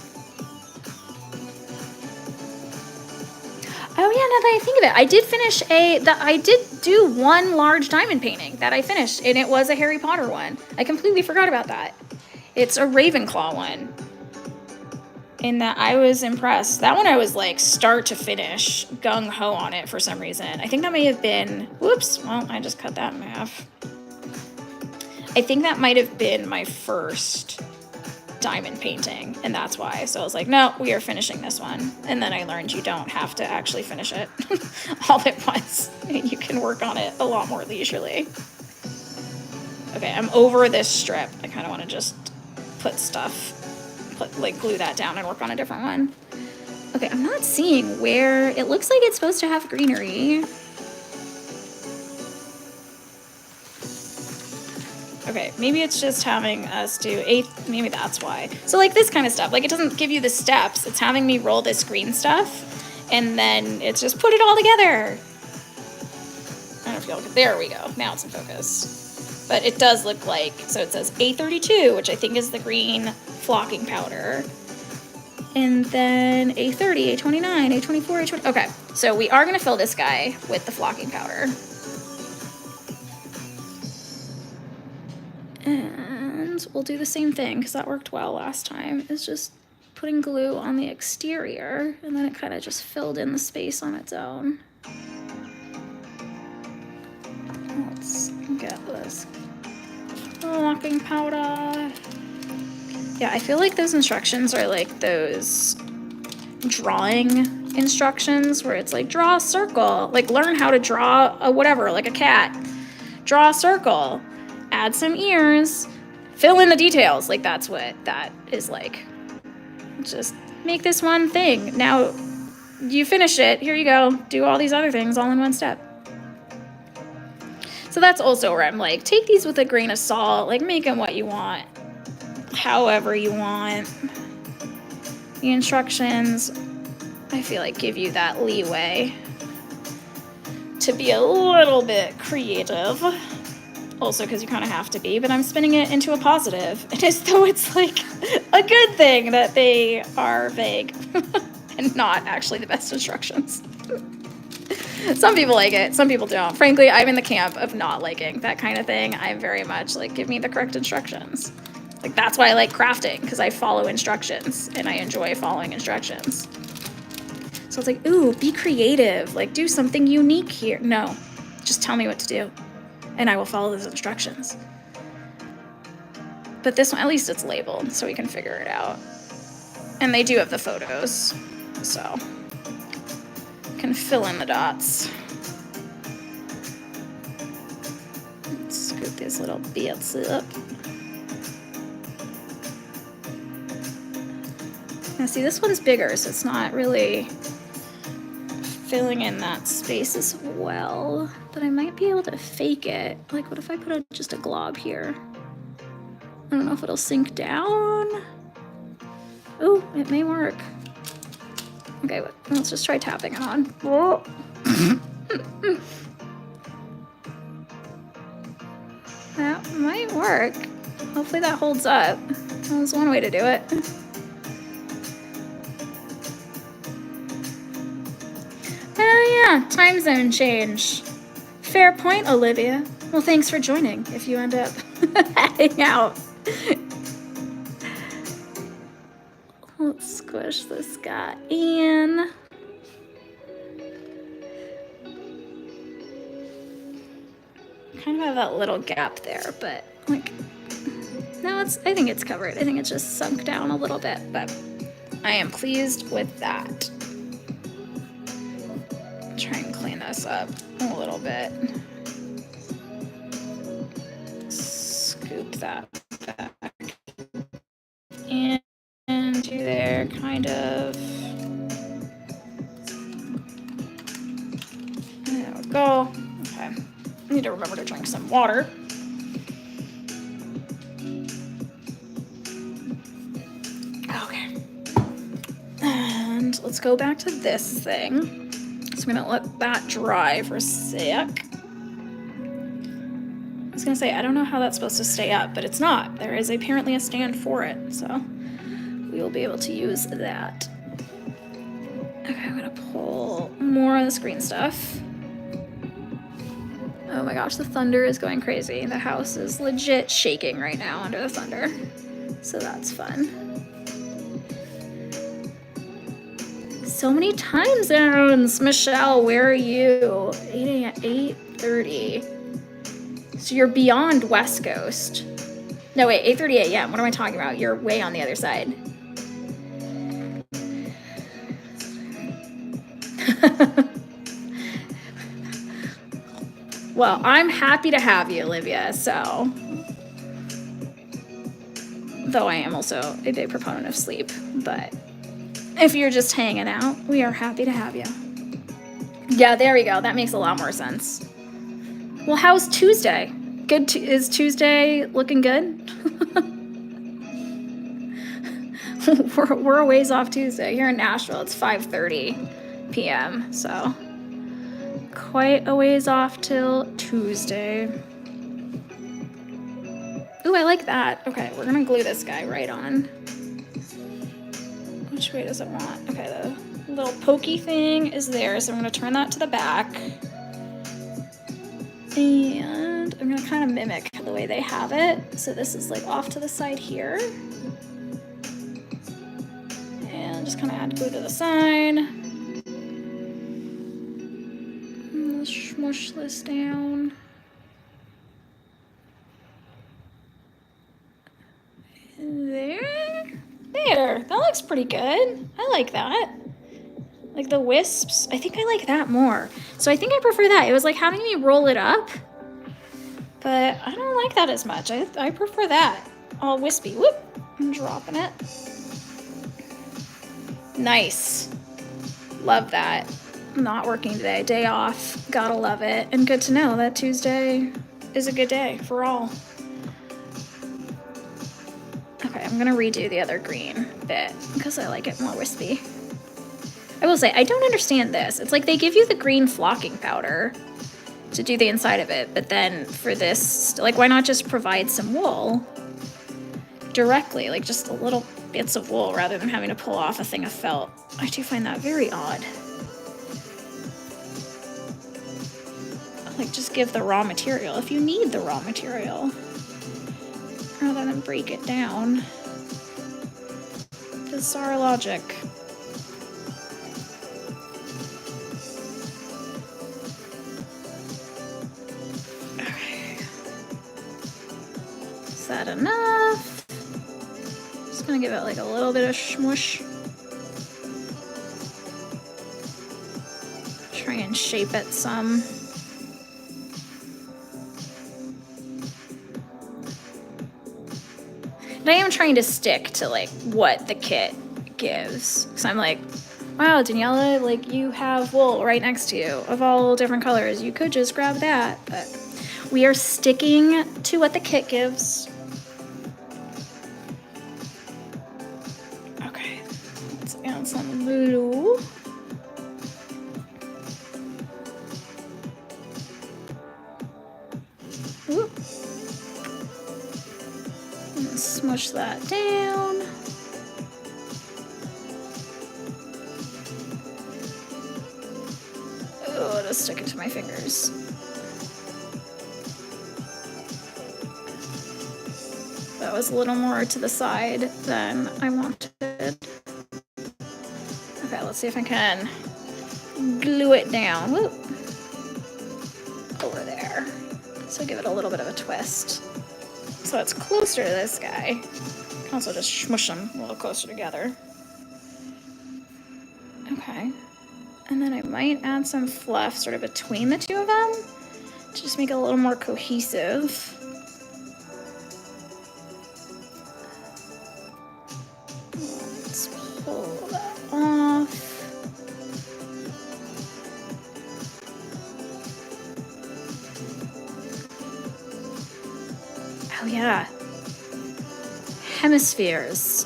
Oh yeah, now that I think of it, I did finish I did do one large diamond painting that I finished, and it was a Harry Potter one. I completely forgot about that. It's a Ravenclaw one. In that I was impressed. That one I was like start to finish gung-ho on it for some reason. I think that may have been, whoops, well, I just cut that in half. I think that might have been my first diamond painting, and that's why. So I was like, no, we are finishing this one. And then I learned you don't have to actually finish it all at once. You can work on it a lot more leisurely. Okay, I'm over this strip. I kind of want to just put stuff, like glue that down and work on a different one. Okay, I'm not seeing where, it looks like it's supposed to have greenery. Okay, maybe it's just having us do maybe that's why. So like this kind of stuff, like it doesn't give you the steps. It's having me roll this green stuff, and then it's just put it all together. I don't know if y'all can, there we go. Now it's in focus. But it does look like, so it says A32, which I think is the green flocking powder. And then A30, A29, A24, A20. Okay, so we are gonna fill this guy with the flocking powder. And we'll do the same thing, because that worked well last time, is just putting glue on the exterior, and then it kind of just filled in the space on its own. Let's get this flocking powder. Yeah, I feel like those instructions are like those drawing instructions where it's like, draw a circle, like learn how to draw a whatever, like a cat. Draw a circle. Add some ears, fill in the details. Like that's what that is like. Just make this one thing. Now you finish it, here you go. Do all these other things all in one step. So that's also where I'm like, take these with a grain of salt, like make them what you want, however you want. The instructions, I feel like, give you that leeway to be a little bit creative. Also, because you kind of have to be, but I'm spinning it into a positive. And as though it's like a good thing that they are vague and not actually the best instructions. Some people like it, some people don't. Frankly, I'm in the camp of not liking that kind of thing. I'm very much like, give me the correct instructions. Like, that's why I like crafting, because I follow instructions and I enjoy following instructions. So it's like, ooh, be creative. Like, do something unique here. No, just tell me what to do, and I will follow those instructions. But this one, at least it's labeled, so we can figure it out. And they do have the photos, so you can fill in the dots. Let's scoop these little bits up. Now see, this one's bigger, so it's not really filling in that space as well, but I might be able to fake it. Like, what if I put just a glob here? I don't know if it'll sink down. Oh, it may work. Okay, let's just try tapping it on. Whoa. That might work. Hopefully that holds up. That was one way to do it. Oh yeah, time zone change. Fair point, Olivia. Well, thanks for joining if you end up heading out. Let's squish this guy in. Kind of have that little gap there, but like, no, I think it's covered. I think it's just sunk down a little bit, but I am pleased with that. Try and clean this up a little bit. Scoop that back into there, kind of. There we go. Okay. I need to remember to drink some water. Okay. And let's go back to this thing. So I'm gonna let that dry for a sec. I was gonna say, I don't know how that's supposed to stay up, but it's not. There is apparently a stand for it, so we will be able to use that. Okay, I'm gonna pull more of this green stuff. Oh my gosh, the thunder is going crazy. The house is legit shaking right now under the thunder. So that's fun. So many time zones. Michelle, where are you? 8:30. So you're beyond West Coast. No, wait, 8:30 a.m. What am I talking about? You're way on the other side. Well, I'm happy to have you, Olivia, so. Though I am also a big proponent of sleep, but if you're just hanging out, we are happy to have you. Yeah, there we go. That makes a lot more sense. Well, how's Tuesday? Good. Is Tuesday looking good? we're a ways off Tuesday. Here in Nashville, it's 5:30 p.m., so quite a ways off till Tuesday. Ooh, I like that. Okay, we're gonna glue this guy right on. Which way does it want? Okay, the little pokey thing is there, so I'm gonna turn that to the back. And I'm gonna kind of mimic the way they have it. So this is like off to the side here. And just kind of add glue to the side. And let's smush this down. There, that looks pretty good. I like that. Like the wisps, I think I like that more. So I think I prefer that. It was like having me roll it up, but I don't like that as much. I prefer that. All wispy. Whoop, I'm dropping it. Nice. Love that. Not working today, day off. Gotta love it. And good to know that Tuesday is a good day for all. Okay, I'm gonna redo the other green bit because I like it more wispy. I will say, I don't understand this. It's like they give you the green flocking powder to do the inside of it, but then for this, like, why not just provide some wool directly, like just a little bits of wool rather than having to pull off a thing of felt? I do find that very odd. Like, just give the raw material if you need the raw material, rather than break it down. Bizarre logic. Okay. Is that enough? Just gonna give it like a little bit of smush. Try and shape it some. But I am trying to stick to like what the kit gives. So I'm like, wow, Daniela, like you have wool right next to you of all different colors. You could just grab that, but we are sticking to what the kit gives. Okay, let's add some blue. Ooh. smush that down. Oh, it'll stick it to my fingers. That was a little more to the side than I wanted. Okay, let's see if I can glue it down. Whoop. Over there. So give it a little bit of a twist. So it's closer to this guy. You can also just smush them a little closer together. Okay. And then I might add some fluff sort of between the two of them to just make it a little more cohesive. Let's pull that off. Oh yeah. Hemispheres.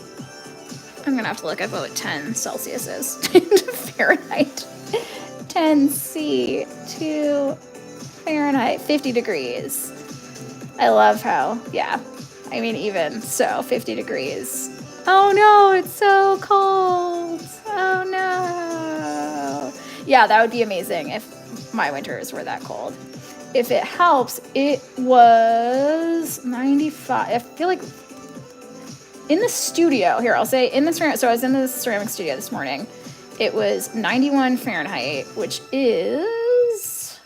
I'm gonna have to look at what 10 Celsius is to Fahrenheit. 10 C to Fahrenheit, 50 degrees. I love how, yeah, I mean, even so, 50 degrees. Oh no, it's so cold. Oh no. Yeah, that would be amazing if my winters were that cold. If it helps, it was 95. I feel like in the studio, here, I'll say in the ceramic, so I was in the ceramic studio this morning. It was 91 Fahrenheit, which is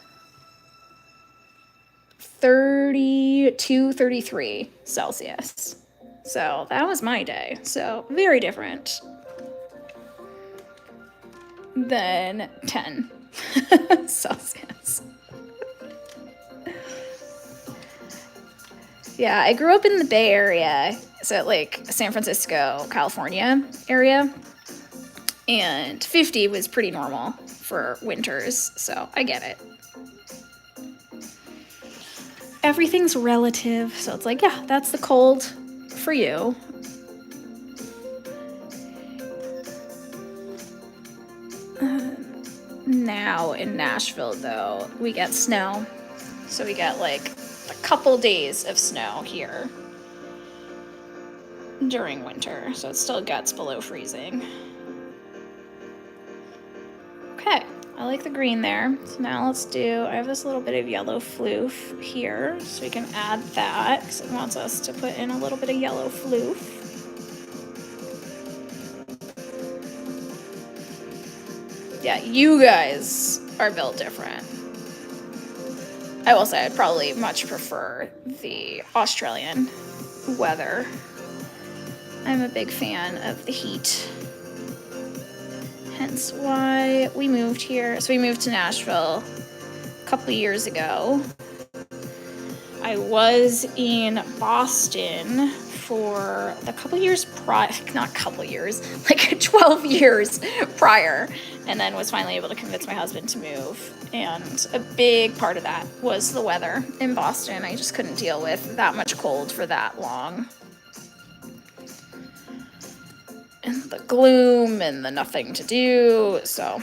32, 33 Celsius. So that was my day. So very different than 10 Celsius. Yeah, I grew up in the Bay Area, so like San Francisco, California area, and 50 was pretty normal for winters, so I get it. Everything's relative, so it's like, yeah, that's the cold for you. Now in Nashville, though, we get snow, so we get like a couple days of snow here during winter, so it still gets below freezing. Okay, I like the green there. So now let's do, I have this little bit of yellow floof here, so we can add that because it wants us to put in a little bit of yellow floof. Yeah, you guys are built different. I will say I'd probably much prefer the Australian weather. I'm a big fan of the heat. Hence why we moved here. So we moved to Nashville a couple years ago. I was in Boston for the couple years prior, not couple years, like 12 years prior, and then was finally able to convince my husband to move. And a big part of that was the weather in Boston. I just couldn't deal with that much cold for that long. And the gloom and the nothing to do, so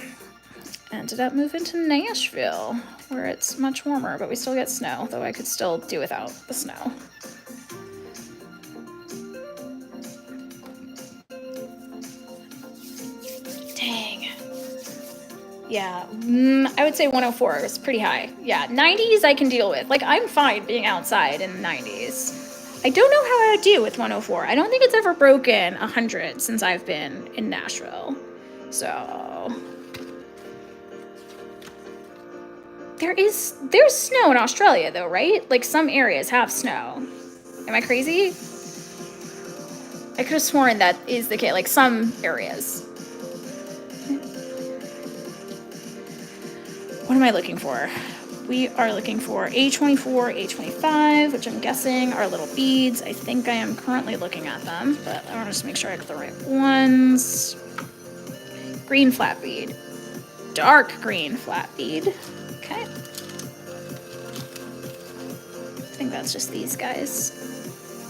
ended up moving to Nashville, where it's much warmer, but we still get snow, though I could still do without the snow. Dang. Yeah, I would say 104 is pretty high. Yeah, 90s I can deal with. Like, I'm fine being outside in the 90s. I don't know how I would do with 104. I don't think it's ever broken 100 since I've been in Nashville. So there's snow in Australia though, right? Like some areas have snow. Am I crazy? I could have sworn that is the case, like some areas. What am I looking for? We are looking for A24, A25, which I'm guessing are little beads. I think I am currently looking at them, but I want to just make sure I get the right ones. Green flat bead. Dark green flat bead. Okay. I think that's just these guys.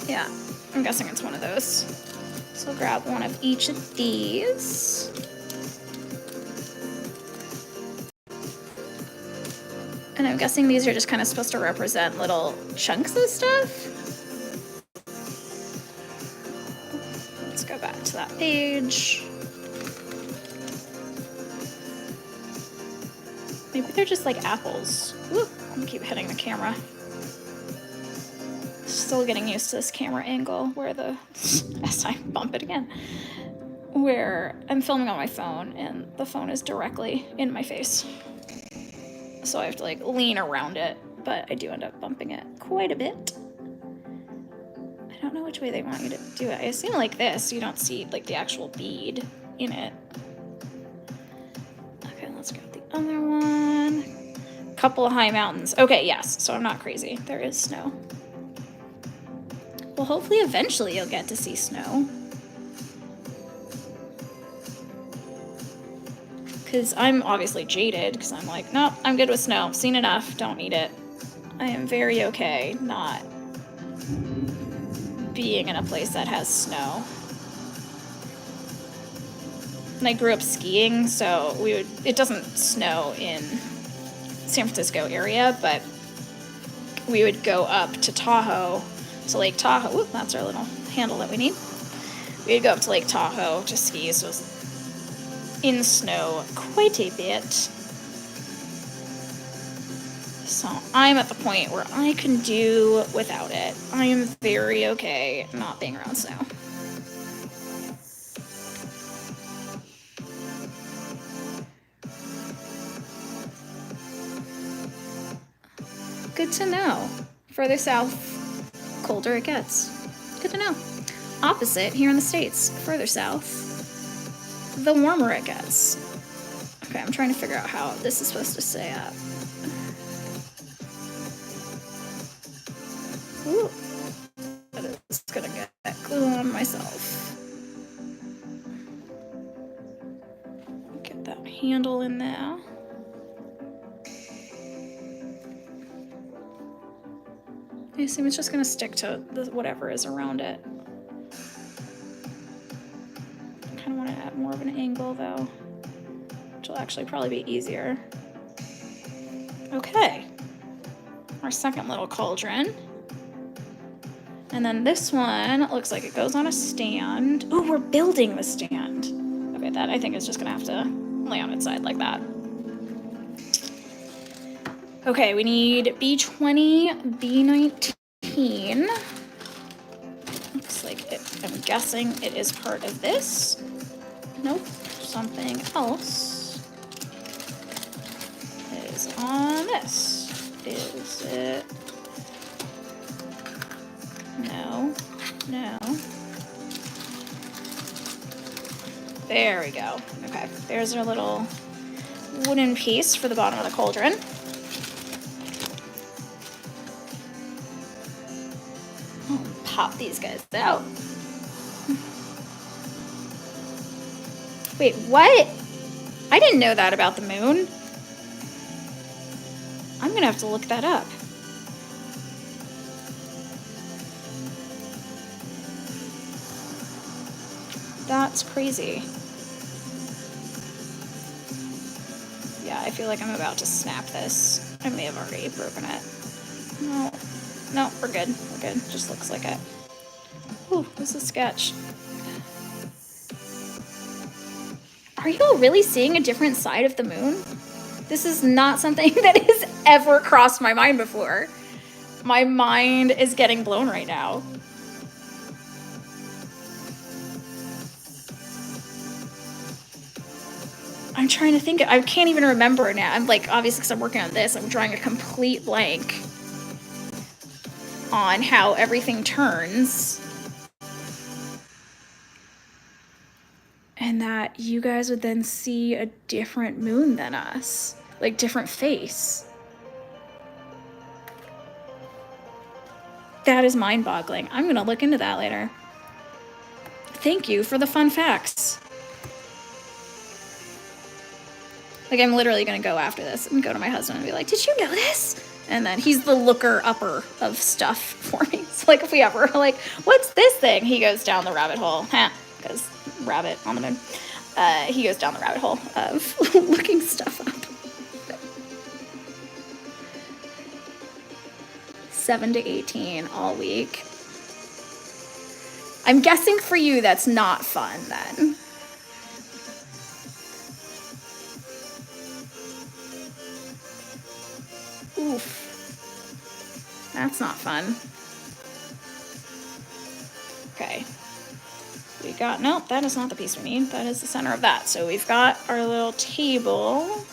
Yeah, I'm guessing it's one of those. So I'll grab one of each of these. And I'm guessing these are just kind of supposed to represent little chunks of stuff. let's go back to that page. Maybe they're just like apples. Ooh, I'm gonna keep hitting the camera. Still getting used to this camera angle where as I bump it again, where I'm filming on my phone and the phone is directly in my face. So I have to like lean around it, but I do end up bumping it quite a bit. I don't know which way they want you to do it. I assume like this, so you don't see like the actual bead in it. Okay, let's grab the other one. Couple of high mountains. Okay, yes, so I'm not crazy. There is snow. Well, hopefully eventually you'll get to see snow. Because I'm obviously jaded, because I'm like, nope, I'm good with snow. Seen enough, don't need it. I am very okay not being in a place that has snow. And I grew up skiing, so it doesn't snow in San Francisco area, but we would go up to Tahoe, to Lake Tahoe. Ooh, that's our little handle that we need. We'd go up to Lake Tahoe to ski, so it was in snow quite a bit. So I'm at the point where I can do without it. I am very okay not being around snow. Good to know. Further south, colder it gets. Good to know. Opposite, here in the States, further south, the warmer it gets. Okay, I'm trying to figure out how this is supposed to stay up. Ooh, that is gonna get glue on myself. Get that handle in there. I assume it's just gonna stick to whatever is around it. I kind of want to add more of an angle though, which will actually probably be easier. Okay, our second little cauldron. And then this one looks like it goes on a stand. Oh, we're building the stand. Okay, that I think is just gonna have to lay on its side like that. Okay, we need B20, B19. Looks like it, I'm guessing it is part of this. Nope, something else is on this. Is it? No, no. There we go. Okay, there's our little wooden piece for the bottom of the cauldron. I'll pop these guys out. Wait, what? I didn't know that about the moon. I'm gonna have to look that up. That's crazy. Yeah, I feel like I'm about to snap this. I may have already broken it. No, we're good. We're good. Just looks like it. Ooh, this is a sketch. Are you all really seeing a different side of the moon? This is not something that has ever crossed my mind before. My mind is getting blown right now. I'm trying to think. I can't even remember now. I'm like, obviously, because I'm working on this, I'm drawing a complete blank on how everything turns. And that you guys would then see a different moon than us. Like, different face. That is mind-boggling. I'm gonna look into that later. Thank you for the fun facts. Like, I'm literally gonna go after this and go to my husband and be like, did you know this? And then he's the looker-upper of stuff for me. So, like, if we ever are like, what's this thing? He goes down the rabbit hole. Because rabbit on the moon. He goes down the rabbit hole of looking stuff up. 7 to 18 all week. I'm guessing for you that's not fun then. Oof. That's not fun. Okay. We got, nope, that is not the piece we need. That is the center of that. So we've got our little table.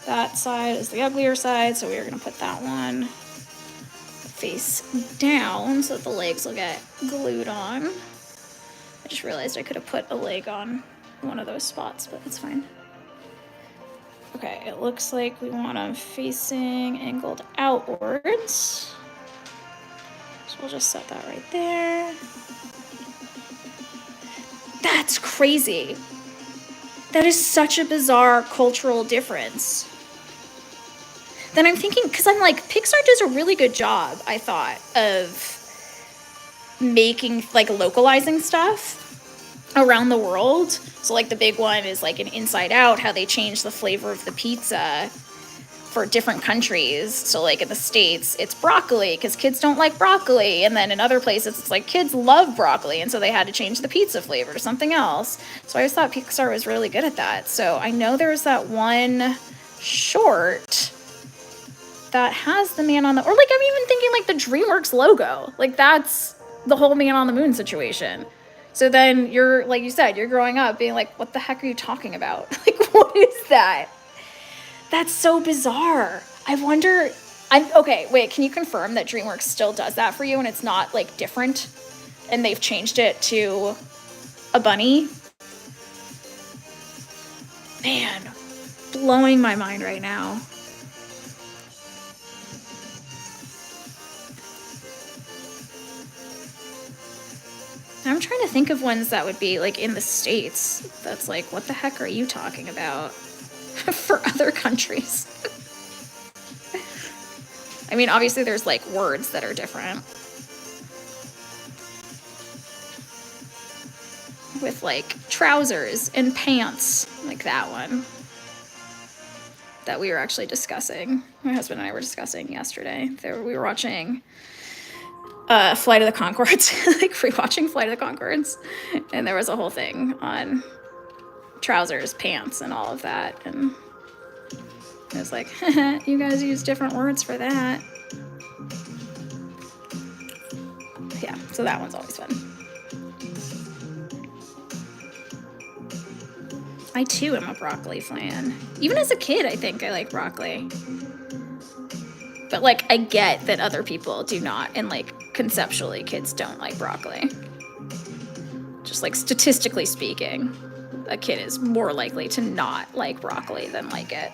That side is the uglier side, so we're gonna put that one face down so that the legs will get glued on. I just realized I could have put a leg on one of those spots, but it's fine. Okay, it looks like we want them facing angled outwards. So we'll just set that right there. That's crazy. That is such a bizarre cultural difference. Then I'm thinking, because I'm like, Pixar does a really good job, I thought, of making, like, localizing stuff around the world. So, like, the big one is, like, in Inside Out, how they change the flavor of the pizza for different countries. So, like, in the States, it's broccoli, because kids don't like broccoli. And then in other places, it's like, kids love broccoli, and so they had to change the pizza flavor to something else. So I just thought Pixar was really good at that. So I know there's that one short that has the man on the, or like I'm even thinking like the DreamWorks logo. Like that's the whole man on the moon situation. So then you're, like you said, you're growing up being like, what the heck are you talking about? Like, what is that? That's so bizarre. I wonder, okay, wait, can you confirm that DreamWorks still does that for you and it's not like different and they've changed it to a bunny? Man, blowing my mind right now. I'm trying to think of ones that would be like in the States. That's like, what the heck are you talking about for other countries? I mean, obviously there's like words that are different. With like trousers and pants, like that one. That we were actually discussing. My husband and I were discussing yesterday. We were watching Flight of the Conchords, like rewatching Flight of the Conchords, and there was a whole thing on trousers, pants, and all of that, and I was like, you guys use different words for that. Yeah, so that one's always fun. I too am a broccoli fan. Even as a kid, I think I like broccoli. But like, I get that other people do not, and like conceptually, kids don't like broccoli. Just like statistically speaking, a kid is more likely to not like broccoli than like it.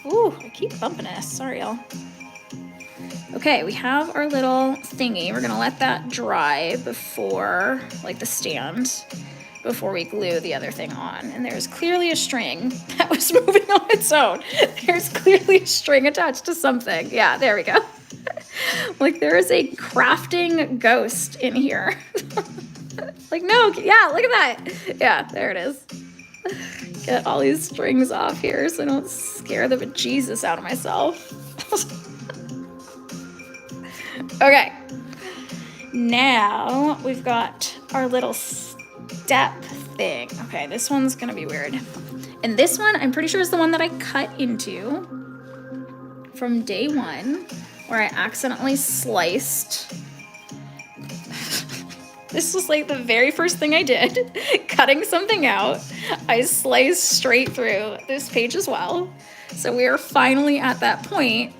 Ooh, I keep bumping this. Sorry, y'all. Okay, we have our little thingy. We're gonna let that dry before, like the stand, before we glue the other thing on. And there's clearly a string that was moving on its own. There's clearly a string attached to something. Yeah, there we go. Like there is a crafting ghost in here. Like, no, yeah, look at that. Yeah, there it is. Get all these strings off here so I don't scare the bejesus out of myself. Okay. Now we've got our little step thing. Okay, this one's gonna be weird. And this one, I'm pretty sure is the one that I cut into from day one, where I accidentally sliced. This was like the very first thing I did, cutting something out. I sliced straight through this page as well. So we are finally at that point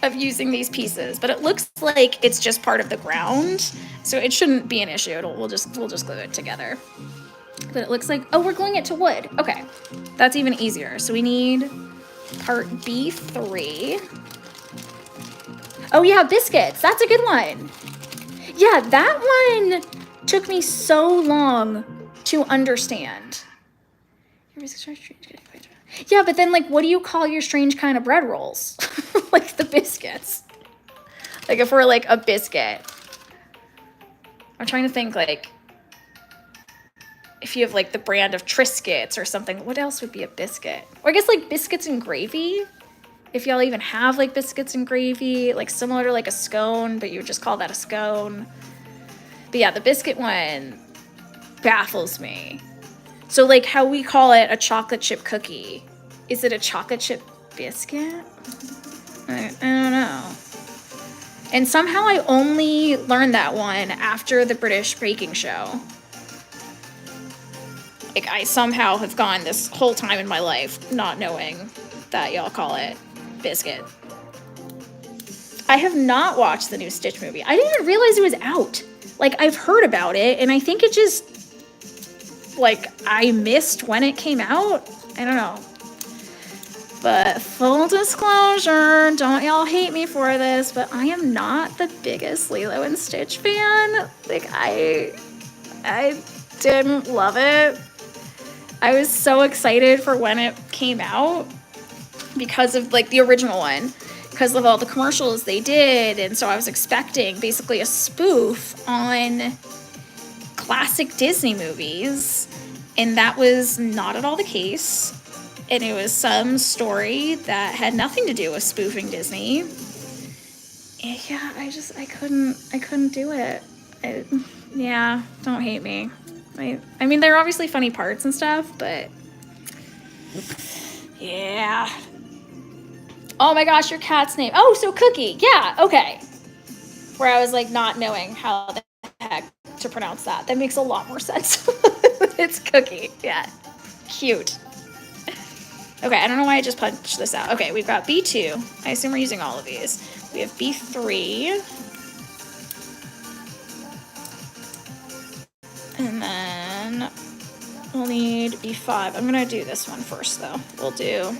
of using these pieces, but it looks like it's just part of the ground, so it shouldn't be an issue. We'll just glue it together. But it looks like, oh, we're gluing it to wood. Okay, that's even easier. So we need part B3. Oh yeah, biscuits. That's a good one. Yeah, that one took me so long to understand. Yeah, but then like, what do you call your strange kind of bread rolls? Like the biscuits. Like if we're like a biscuit. I'm trying to think like, if you have like the brand of Triscuits or something, what else would be a biscuit? Or I guess like biscuits and gravy. If y'all even have like biscuits and gravy, like similar to like a scone, but you would just call that a scone. But yeah, the biscuit one baffles me. So like how we call it a chocolate chip cookie. Is it a chocolate chip biscuit? I don't know. And somehow I only learned that one after the British baking show. Like I somehow have gone this whole time in my life not knowing that y'all call it biscuit. I have not watched the new Stitch movie. I didn't even realize it was out. Like I've heard about it and I think it just, like I missed when it came out. I don't know. But full disclosure, don't y'all hate me for this, but I am not the biggest Lilo and Stitch fan. Like I didn't love it. I was so excited for when it came out because of like the original one, because of all the commercials they did. And so I was expecting basically a spoof on classic Disney movies. And that was not at all the case. And it was some story that had nothing to do with spoofing Disney. And yeah, I couldn't do it. Yeah, don't hate me. I mean, there are obviously funny parts and stuff, but yeah. Oh my gosh, your cat's name. Oh, so Cookie. Yeah, okay. Where I was like not knowing how the heck to pronounce that. That makes a lot more sense. It's Cookie. Yeah. Cute. Okay, I don't know why I just punched this out. Okay, we've got B2. I assume we're using all of these. We have B3. And then we'll need B5. I'm gonna do this one first though. We'll do,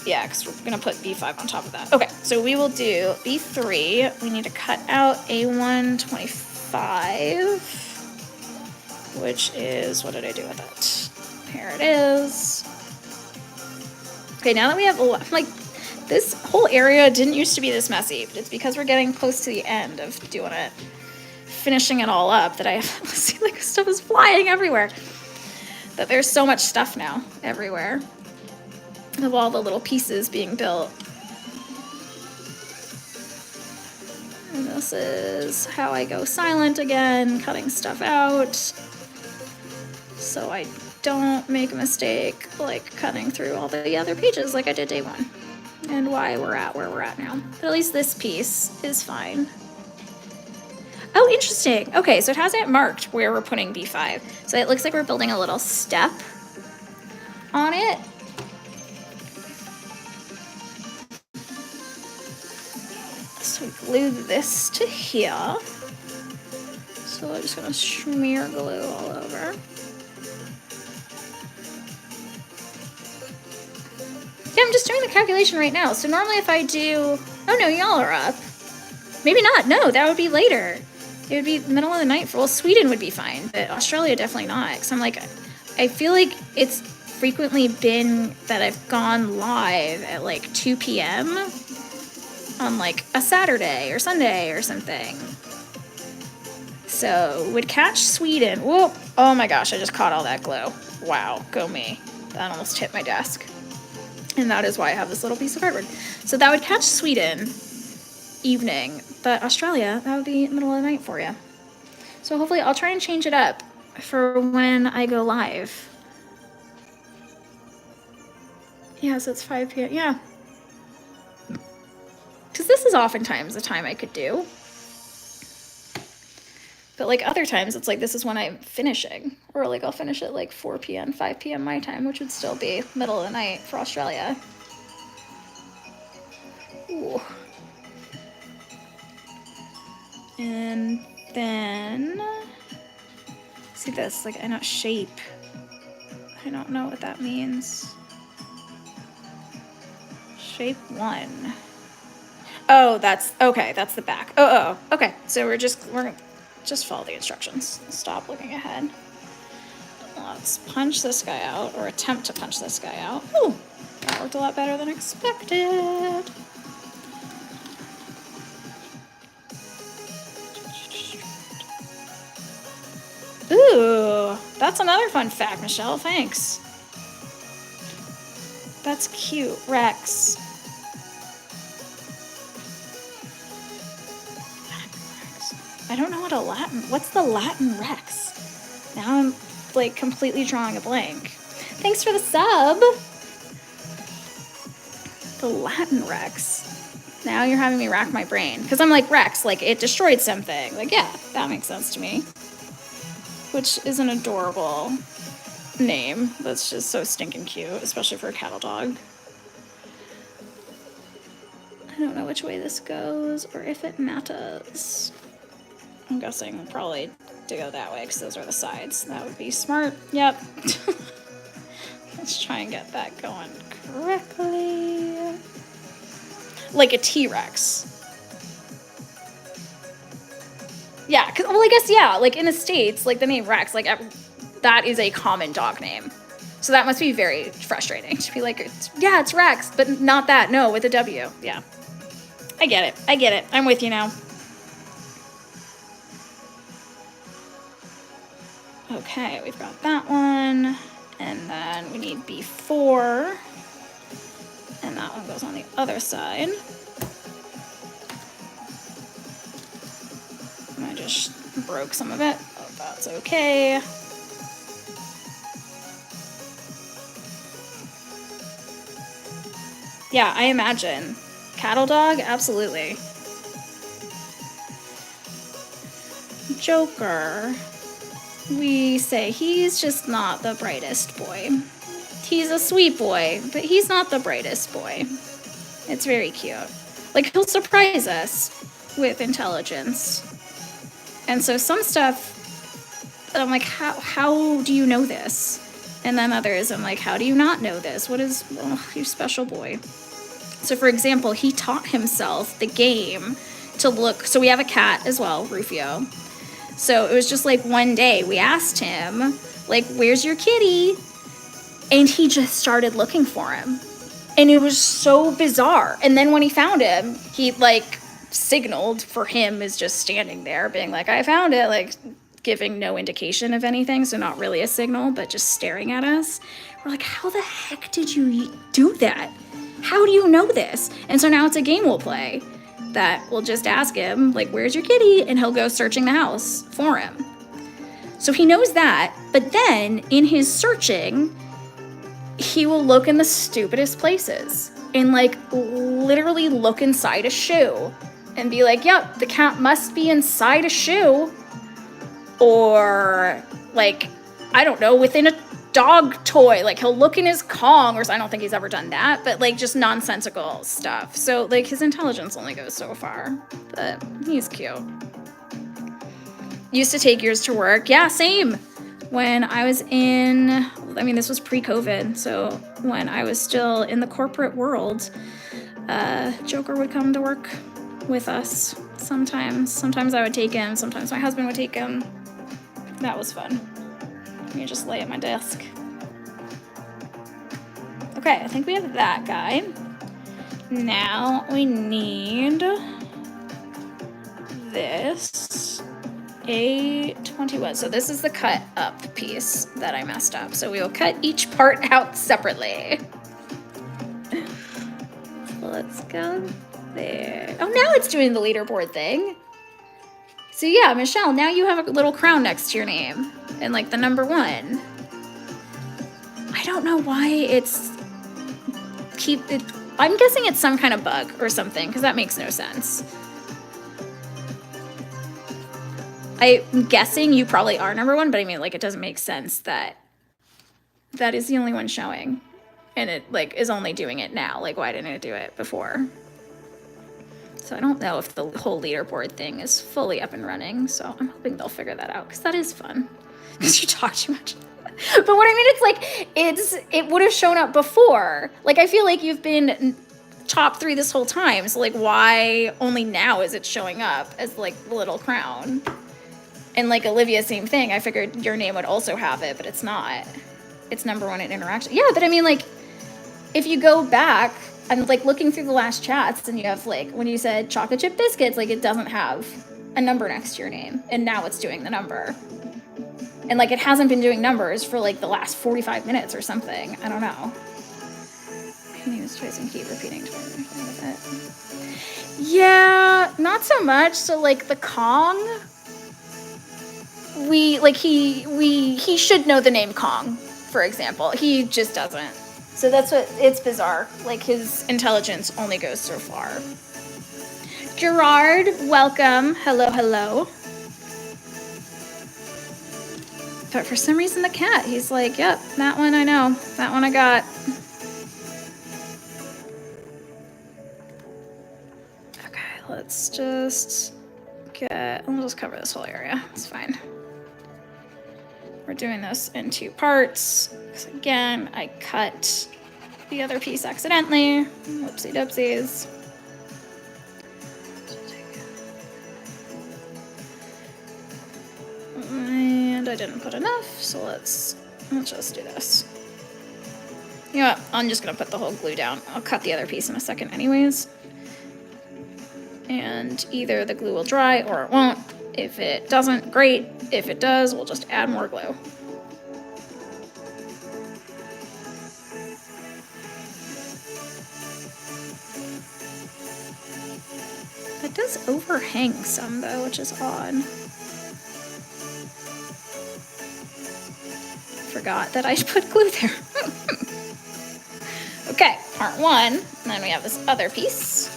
yeah, because we're gonna put B5 on top of that. Okay, so we will do B3. We need to cut out A125, which is, what did I do with it? Here it is. Okay, now that we have, like, this whole area didn't used to be this messy, but it's because we're getting close to the end of doing it, finishing it all up, that I see like stuff is flying everywhere. That there's so much stuff now everywhere of all the little pieces being built. And this is how I go silent again, cutting stuff out so I don't make a mistake like cutting through all the other pages like I did day one, and why we're at where we're at now. But at least this piece is fine. Oh, interesting. Okay, so it has it marked where we're putting B5. So it looks like we're building a little step on it. So we glue this to here. So we're just gonna smear glue all over. Yeah, I'm just doing the calculation right now. So normally if I do, oh no, y'all are up. Maybe not, no, that would be later. It would be middle of the night. Well, Sweden would be fine, but Australia definitely not. Because I'm like, I feel like it's frequently been that I've gone live at like 2 p.m. on like a Saturday or Sunday or something. So would catch Sweden. Whoop. Oh my gosh, I just caught all that glue. Wow, go me. That almost hit my desk. And that is why I have this little piece of artwork. So that would catch Sweden evening, but Australia, that would be middle of the night for you. So hopefully I'll try and change it up for when I go live. Yeah, so it's 5 p.m. Yeah. Because this is oftentimes the time I could do. But like other times, it's like this is when I'm finishing. Or like I'll finish at like 4 p.m., 5 p.m. my time, which would still be middle of the night for Australia. Ooh. And then, see this, like I know shape. I don't know what that means. Shape 1. Oh, that's, okay, that's the back. Oh, okay. So we're gonna just follow the instructions. Stop looking ahead. Let's punch this guy out, or attempt to punch this guy out. Ooh, that worked a lot better than expected. Ooh, that's another fun fact, Michelle. Thanks. That's cute. Rex. I don't know what's the Latin Rex? Now I'm like completely drawing a blank. Thanks for the sub. The Latin Rex. Now you're having me rack my brain. Because I'm like, Rex, like it destroyed something. Like, yeah, that makes sense to me. Which is an adorable name. That's just so stinking cute, especially for a cattle dog. I don't know which way this goes or if it matters. I'm guessing probably to go that way because those are the sides. That would be smart. Yep. Let's try and get that going correctly. Like a T-Rex. Yeah, well, I guess, yeah, like in the States, like the name Rex, like that is a common dog name. So that must be very frustrating to be like, yeah, it's Rex, but not that. No, with a W. Yeah. I get it. I get it. I'm with you now. Okay, we've got that one. And then we need B4. And that one goes on the other side. I just broke some of it. Oh, that's okay. Yeah, I imagine. Cattle dog? Absolutely. Joker. We say he's just not the brightest boy. He's a sweet boy, but he's not the brightest boy. It's very cute. Like, he'll surprise us with intelligence. And so some stuff, I'm like, how do you know this? And then others, I'm like, how do you not know this? What is, oh, you special boy. So for example, he taught himself the game to look, so we have a cat as well, Rufio. So it was just like one day we asked him, like, where's your kitty? And he just started looking for him. And it was so bizarre. And then when he found him, he like signaled for him as just standing there being like, I found it, like giving no indication of anything. So not really a signal, but just staring at us. We're like, how the heck did you do that? How do you know this? And so now it's a game we'll play that we'll just ask him, like, where's your kitty? And he'll go searching the house for him. So he knows that. But then in his searching, he will look in the stupidest places and like literally look inside a shoe and be like, yep, the cat must be inside a shoe, or like, I don't know, within a dog toy. Like he'll look in his Kong, or I don't think he's ever done that, but like just nonsensical stuff. So like his intelligence only goes so far, but he's cute. Used to take yours to work. Yeah, same. When I was in, I mean, this was pre-COVID, so when I was still in the corporate world, Joker would come to work with us sometimes. Sometimes I would take him, sometimes my husband would take him. That was fun. You just lay at my desk. Okay, I think we have that guy. Now we need this. A21. So this is the cut up piece that I messed up. So we will cut each part out separately. So let's go there. Oh, now it's doing the leaderboard thing. So yeah, Michelle, now you have a little crown next to your name and like the number 1. I don't know why I'm guessing it's some kind of bug or something, because that makes no sense. I'm guessing you probably are number 1, but I mean, like, it doesn't make sense that that is the only one showing, and it like is only doing it now. Like, why didn't it do it before? So I don't know if the whole leaderboard thing is fully up and running. So I'm hoping they'll figure that out, because that is fun. Because you talk too much. But what I mean, it's like it would have shown up before. Like, I feel like you've been top 3 this whole time. So like, why only now is it showing up as like the little crown? And like Olivia, same thing. I figured your name would also have it, but it's not. It's number 1 in interaction. Yeah, but I mean, like, if you go back, I'm like looking through the last chats, and you have like, when you said chocolate chip biscuits, like it doesn't have a number next to your name, and now it's doing the number. And like, it hasn't been doing numbers for like the last 45 minutes or something. I don't know. Use choice and keep repeating twice. Yeah, not so much. So like the Kong, he should know the name Kong, for example. He just doesn't. So that's what, it's bizarre. Like, his intelligence only goes so far. Gerard, welcome. Hello, hello. But for some reason the cat, he's like, yep, that one I know. That one I got. Okay, let's just we'll just cover this whole area. It's fine. We're doing this in 2 parts. Because again, I cut the other piece accidentally. Whoopsie doopsies. And I didn't put enough, so let's just do this. You know what? I'm just gonna put the whole glue down. I'll cut the other piece in a second anyways. And either the glue will dry or it won't. If it doesn't, great. If it does, we'll just add more glue. It does overhang some though, which is odd. Forgot that I put glue there. Okay, part 1. And then we have this other piece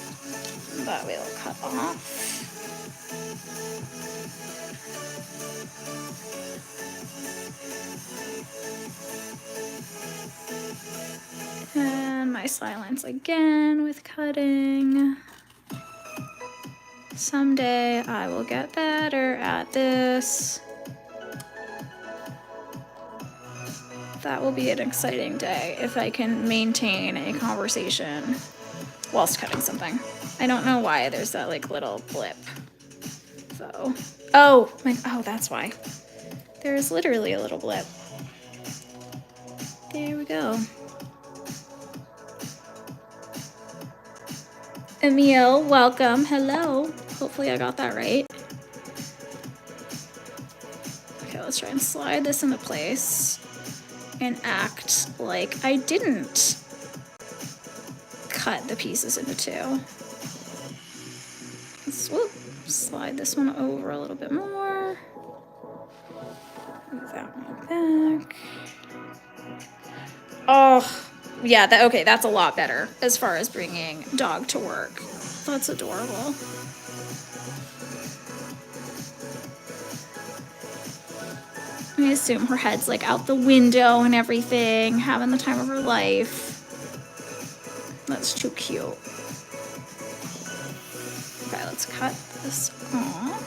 that we'll cut off. And my silence again with cutting. Someday I will get better at this. That will be an exciting day if I can maintain a conversation whilst cutting something. I don't know why there's that like little blip. So, oh, that's why. There's literally a little blip. There we go. Emil, welcome. Hello. Hopefully I got that right. Okay, let's try and slide this into place and act like I didn't cut the pieces into 2. Swoop. Slide this one over a little bit more. Move that one back. Oh, yeah, okay, that's a lot better as far as bringing dog to work. That's adorable. I assume her head's like out the window and everything, having the time of her life. That's too cute. Okay, let's cut this off.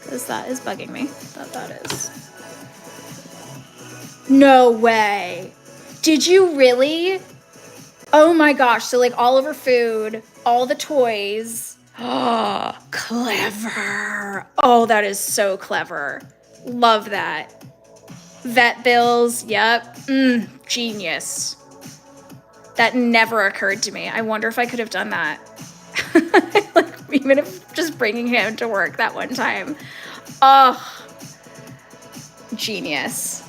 Because that is bugging me. That is. No way. Did you really? Oh my gosh. So like all of her food, all the toys. Oh, clever. Oh, that is so clever. Love that. Vet bills. Yep. Genius. That never occurred to me. I wonder if I could have done that. Like, even if just bringing him to work that one time. Oh, genius.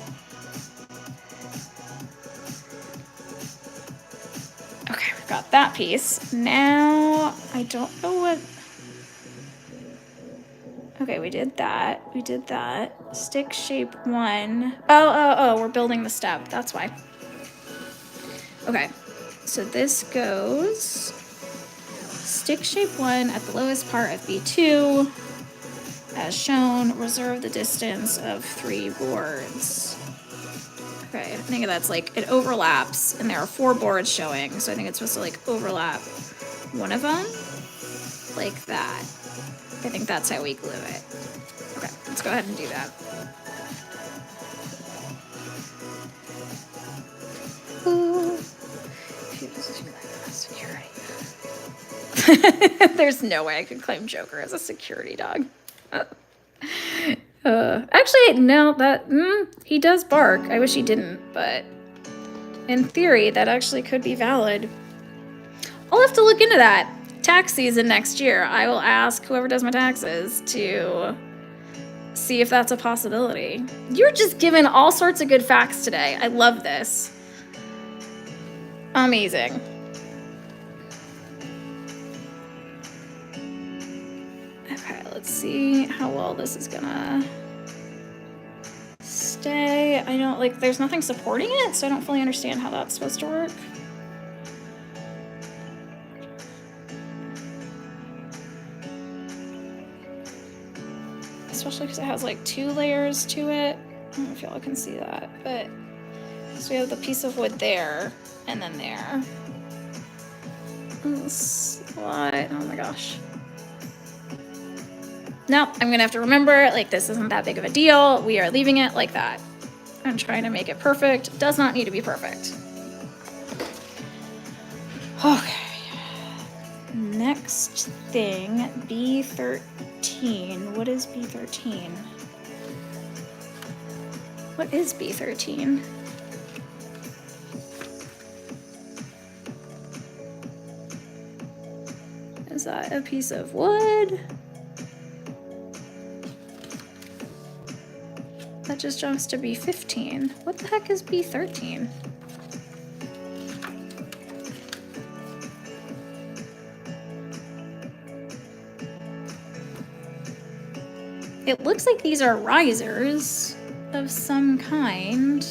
Okay, we've got that piece. Now, I don't know what... Okay, we did that. We did that. Stick shape 1. Oh, we're building the step. That's why. Okay, so this goes stick shape 1 at the lowest part of B2. As shown, reserve the distance of 3 boards. Okay, I think that's like, it overlaps, and there are 4 boards showing, so I think it's supposed to like overlap one of them, like that. I think that's how we glue it. Okay, let's go ahead and do that. Ooh. There's no way I could claim Joker as a security dog. Actually, no, he does bark. I wish he didn't, but in theory, that actually could be valid. I'll have to look into that. Tax season next year, I will ask whoever does my taxes to see if that's a possibility. You're just giving all sorts of good facts today. I love this. Amazing. Okay, let's see how well this is gonna stay. I don't, like, there's nothing supporting it, so I don't fully understand how that's supposed to work. Especially because it has like 2 layers to it. I don't know if y'all can see that, but so we have the piece of wood there and then there. Slide. Oh my gosh. Nope, I'm gonna have to remember, like, this isn't that big of a deal. We are leaving it like that. I'm trying to make it perfect. It does not need to be perfect. Okay. Next thing, B13. What is B13? What is B13? Is that a piece of wood? That just jumps to B15. What the heck is B13? It looks like these are risers of some kind.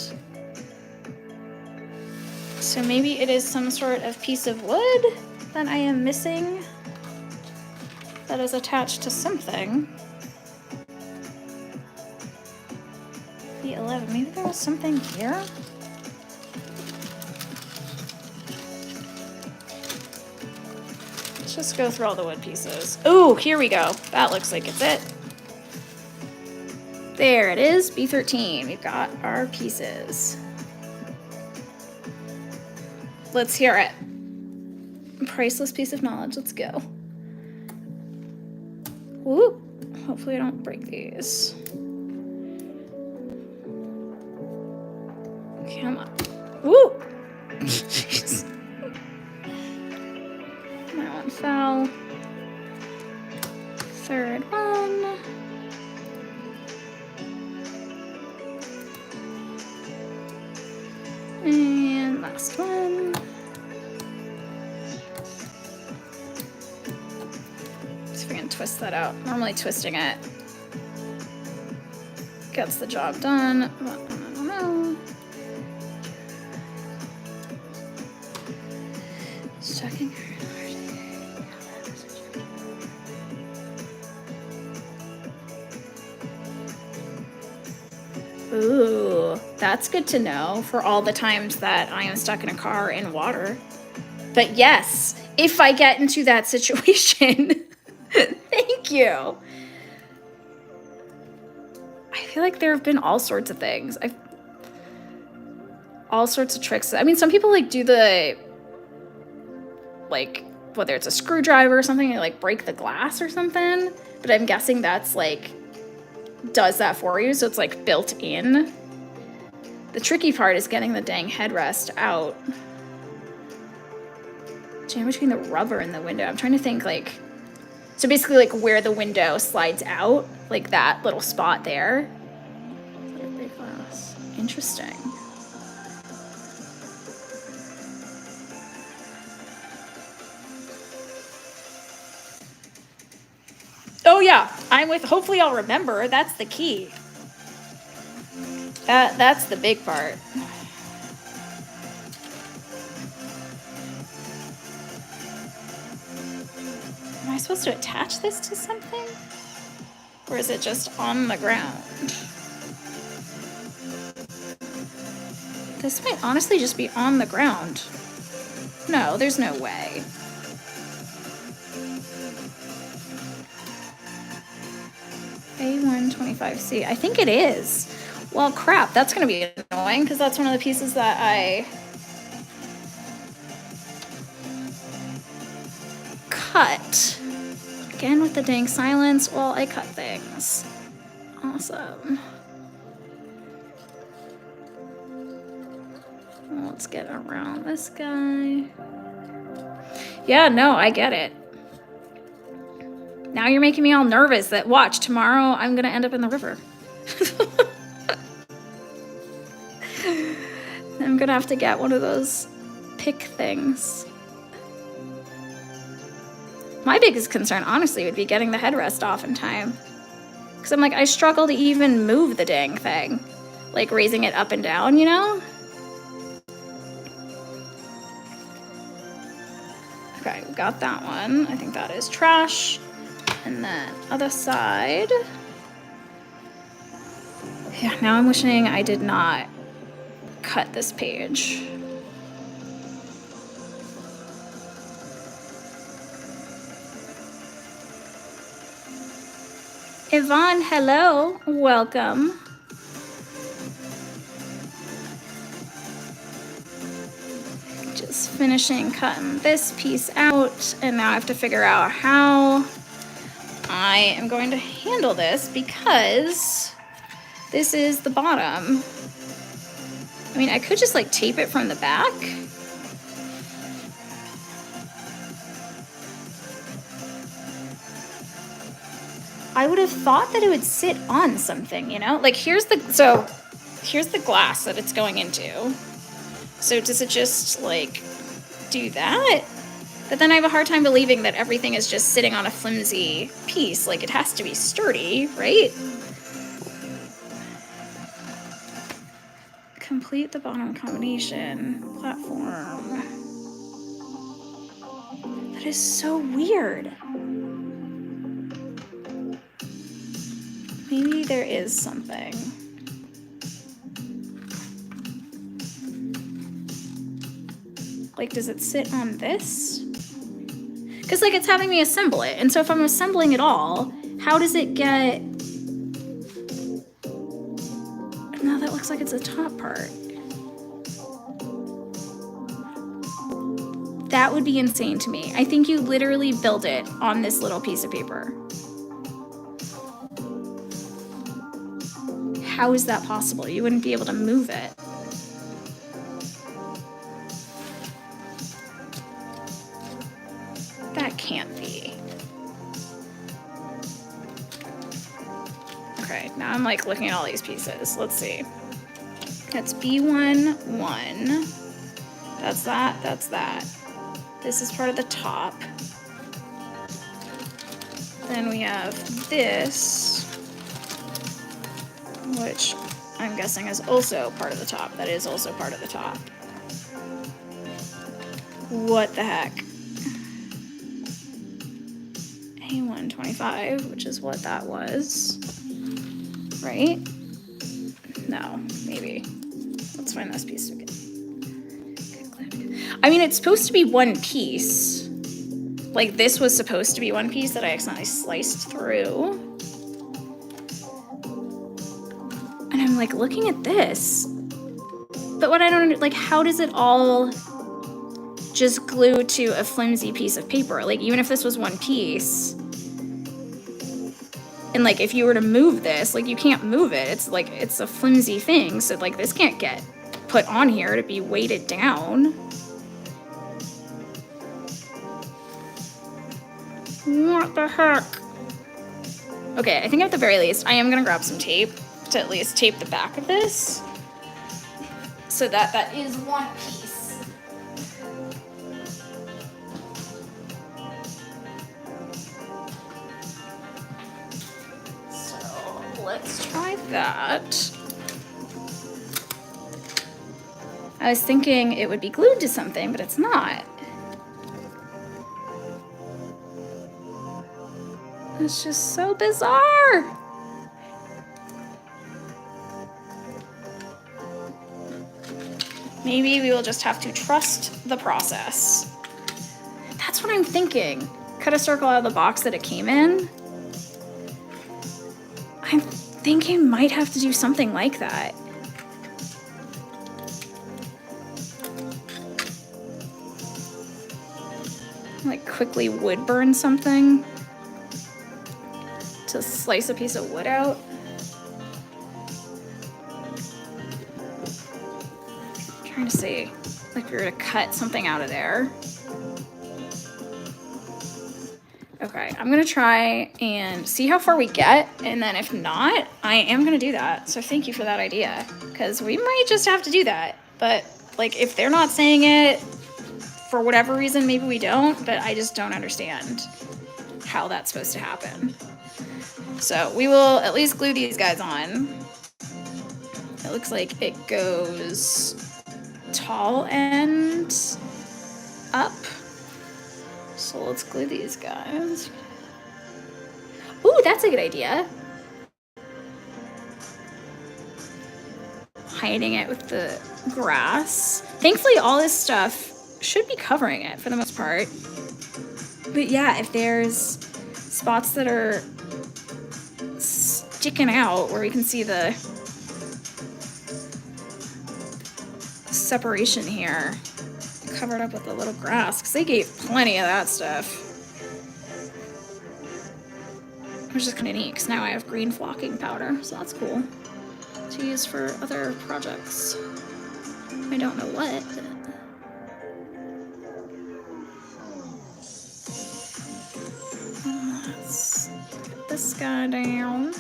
So maybe it is some sort of piece of wood that I am missing that is attached to something. B11, maybe there was something here? Let's just go through all the wood pieces. Ooh, here we go. That looks like it's it. There it is, B13. We've got our pieces. Let's hear it. Priceless piece of knowledge, let's go. Woo! Hopefully I don't break these. Come on. Woo! Jeez. That one fell. Third one. And last one. See if we can twist that out. Normally twisting it gets the job done, but I don't know. Checking. Ooh, that's good to know for all the times that I am stuck in a car in water. But yes, if I get into that situation, thank you. I feel like there have been all sorts of things. All sorts of tricks. I mean, some people like do the, like, whether it's a screwdriver or something, they like break the glass or something. But I'm guessing that's like, does that for you, so it's like built in. The tricky part is getting the dang headrest out. Jam between the rubber and the window. I'm trying to think, like, so basically like where the window slides out, like that little spot there. Big glass. Interesting. Oh yeah, I'm with, hopefully I'll remember, that's the key. That's the big part. Am I supposed to attach this to something? Or is it just on the ground? This might honestly just be on the ground. No, there's no way. A125C. I think it is. Well, crap, that's going to be annoying because that's one of the pieces that I cut. Again with the dang silence while I cut things. Awesome. Let's get around this guy. Yeah, no, I get it. Now you're making me all nervous that, watch, tomorrow I'm going to end up in the river. I'm going to have to get one of those pick things. My biggest concern, honestly, would be getting the headrest off in time. Because I'm like, I struggle to even move the dang thing. like raising it up and down, you know? Okay, we got that one. I think that is trash. And then other side. Yeah, now I'm wishing I did not cut this page. Yvonne, hello, welcome. Just finishing cutting this piece out, and now I have to figure out how I am going to handle this because this is the bottom. I mean, I could just like tape it from the back. I would have thought that it would sit on something, you know? Like here's the glass that it's going into. So does it just like do that? But then I have a hard time believing that everything is just sitting on a flimsy piece. Like it has to be sturdy, right? Complete the bottom combination platform. That is so weird. Maybe there is something. Like, does it sit on this? Because, like, it's having me assemble it. And so if I'm assembling it all, how does it get... No, that looks like it's the top part. That would be insane to me. I think you literally build it on this little piece of paper. How is that possible? You wouldn't be able to move it. That can't be. Okay, now I'm like looking at all these pieces. Let's see. That's B1, 1. That's that, that's that. This is part of the top. Then we have this, which I'm guessing is also part of the top. That is also part of the top. What the heck? A125, which is what that was, right? No, maybe. Let's find this piece again. I mean, it's supposed to be one piece. Like, this was supposed to be one piece that I accidentally sliced through. And I'm like looking at this. But what I don't, like, how does it all just glue to a flimsy piece of paper? Like, even if this was one piece, and like if you were to move this, like you can't move it. It's like, it's a flimsy thing. So like this can't get put on here to be weighted down. What the heck? Okay, I think at the very least, I am gonna grab some tape to at least tape the back of this so that that is one piece. So let's try that. I was thinking it would be glued to something, but it's not. It's just so bizarre. Maybe we will just have to trust the process. That's what I'm thinking. Cut a circle out of the box that it came in. I'm thinking might have to do something like that. Like quickly wood burn something to slice a piece of wood out. I'm trying to see, like if we were to cut something out of there. Okay, I'm gonna try and see how far we get, and then if not, I am gonna do that. So thank you for that idea, because we might just have to do that. But like if they're not saying it, for whatever reason, maybe we don't, but I just don't understand how that's supposed to happen. So we will at least glue these guys on. At It looks like it goes tall end up. So let's glue these guys. Ooh, that's a good idea. Hiding it with the grass. Thankfully, all this stuff should be covering it for the most part. But yeah, if there's spots that are sticking out where we can see the separation here, covered up with the little grass, because they gave plenty of that stuff. Which is kind of neat, because now I have green flocking powder, so that's cool to use for other projects. I don't know what, but... Let's get this guy down.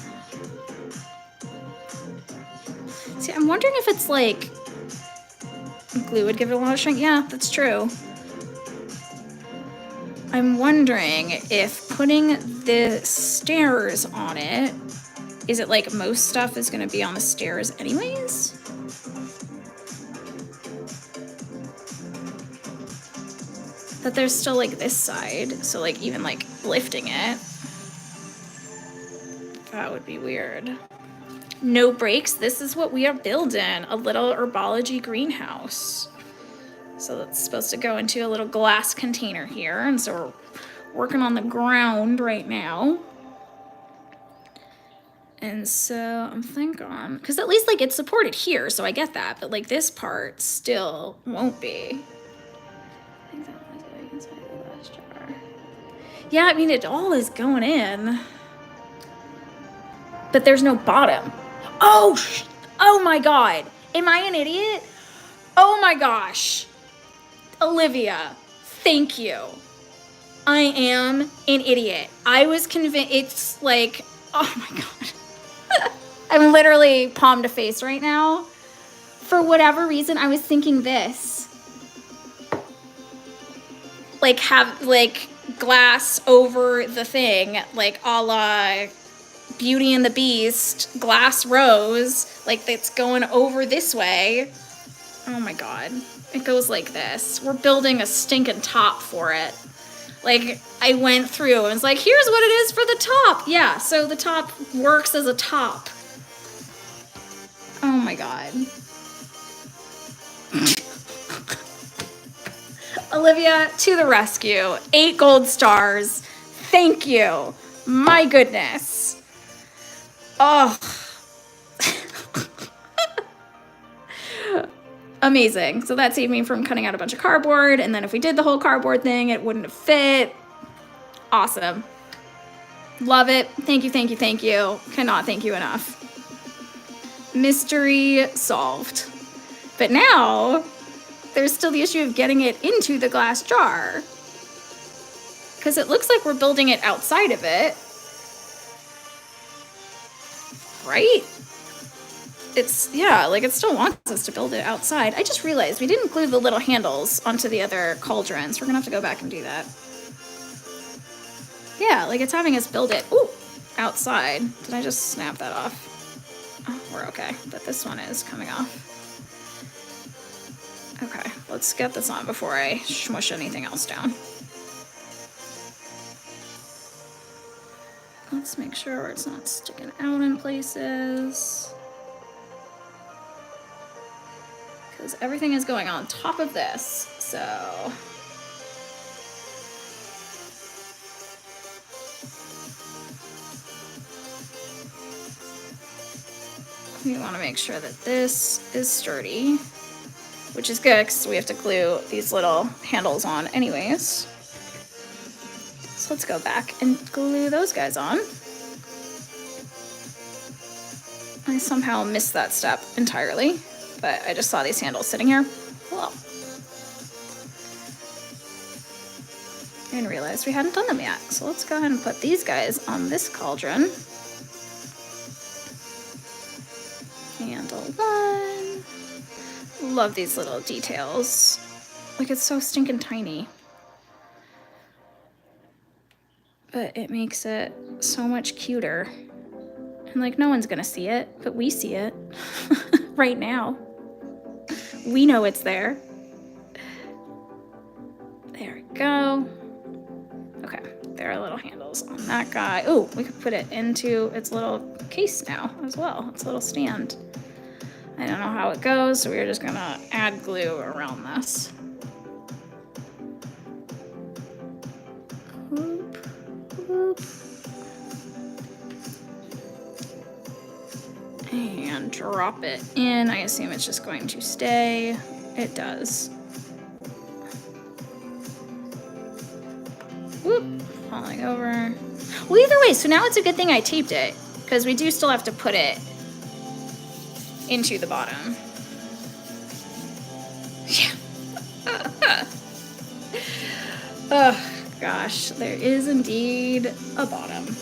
See, I'm wondering if it's like glue would give it a lot of shrink. Yeah, that's true. I'm wondering if putting the stairs on it, is it like most stuff is going to be on the stairs anyways? That there's still like this side, so like even like lifting it, that would be weird. No breaks. This is what we are building, a little Herbology greenhouse. So that's supposed to go into a little glass container here, and so we're working on the ground right now. And so I'm thinking, because at least like it's supported here, so I get that, but like this part still won't be. I think that was going inside the glass jar. Yeah, I mean it all is going in, but there's no bottom. Oh my God, am I an idiot? Oh my gosh, Olivia, thank you. I am an idiot. I was convinced, it's like, oh my God. I'm literally palm to face right now. For whatever reason, I was thinking this. Like have like glass over the thing, like a la Beauty and the Beast, glass rose, like it's going over this way. Oh my God, it goes like this. We're building a stinking top for it. Like I went through and was like, here's what it is for the top. Yeah, so the top works as a top. Oh my God. Olivia, to the rescue. 8 gold stars. Thank you. My goodness. Oh. Amazing. So that saved me from cutting out a bunch of cardboard, and then if we did the whole cardboard thing, it wouldn't have fit. Awesome. Love it. Thank you, thank you, thank you. Cannot thank you enough. Mystery solved. But now, there's still the issue of getting it into the glass jar. Because it looks like we're building it outside of it. Right? It's, yeah, like it still wants us to build it outside. I just realized we didn't glue the little handles onto the other cauldrons. We're gonna have to go back and do that. Yeah, like it's having us build it, ooh, outside. Did I just snap that off? Oh, we're okay, but this one is coming off. Okay, let's get this on before I smush anything else down. Let's make sure it's not sticking out in places. Because everything is going on top of this, so. We want to make sure that this is sturdy, which is good because we have to glue these little handles on anyways. So let's go back and glue those guys on. I somehow missed that step entirely, but I just saw these handles sitting here. Hello. And realized we hadn't done them yet. So let's go ahead and put these guys on this cauldron. Handle one. Love these little details. Like it's so stinking tiny. But it makes it so much cuter. And like no one's gonna see it, but we see it. right now. We know it's there. There we go. Okay, there are little handles on that guy. Oh, we could put it into its little case now as well. Its little stand. I don't know how it goes, so we're just gonna add glue around this. Whoop, whoop. And drop it in. I assume it's just going to stay. It does. Whoop, falling over. Well, either way, so now it's a good thing I taped it, because we do still have to put it into the bottom. Yeah. Oh, gosh, there is indeed a bottom.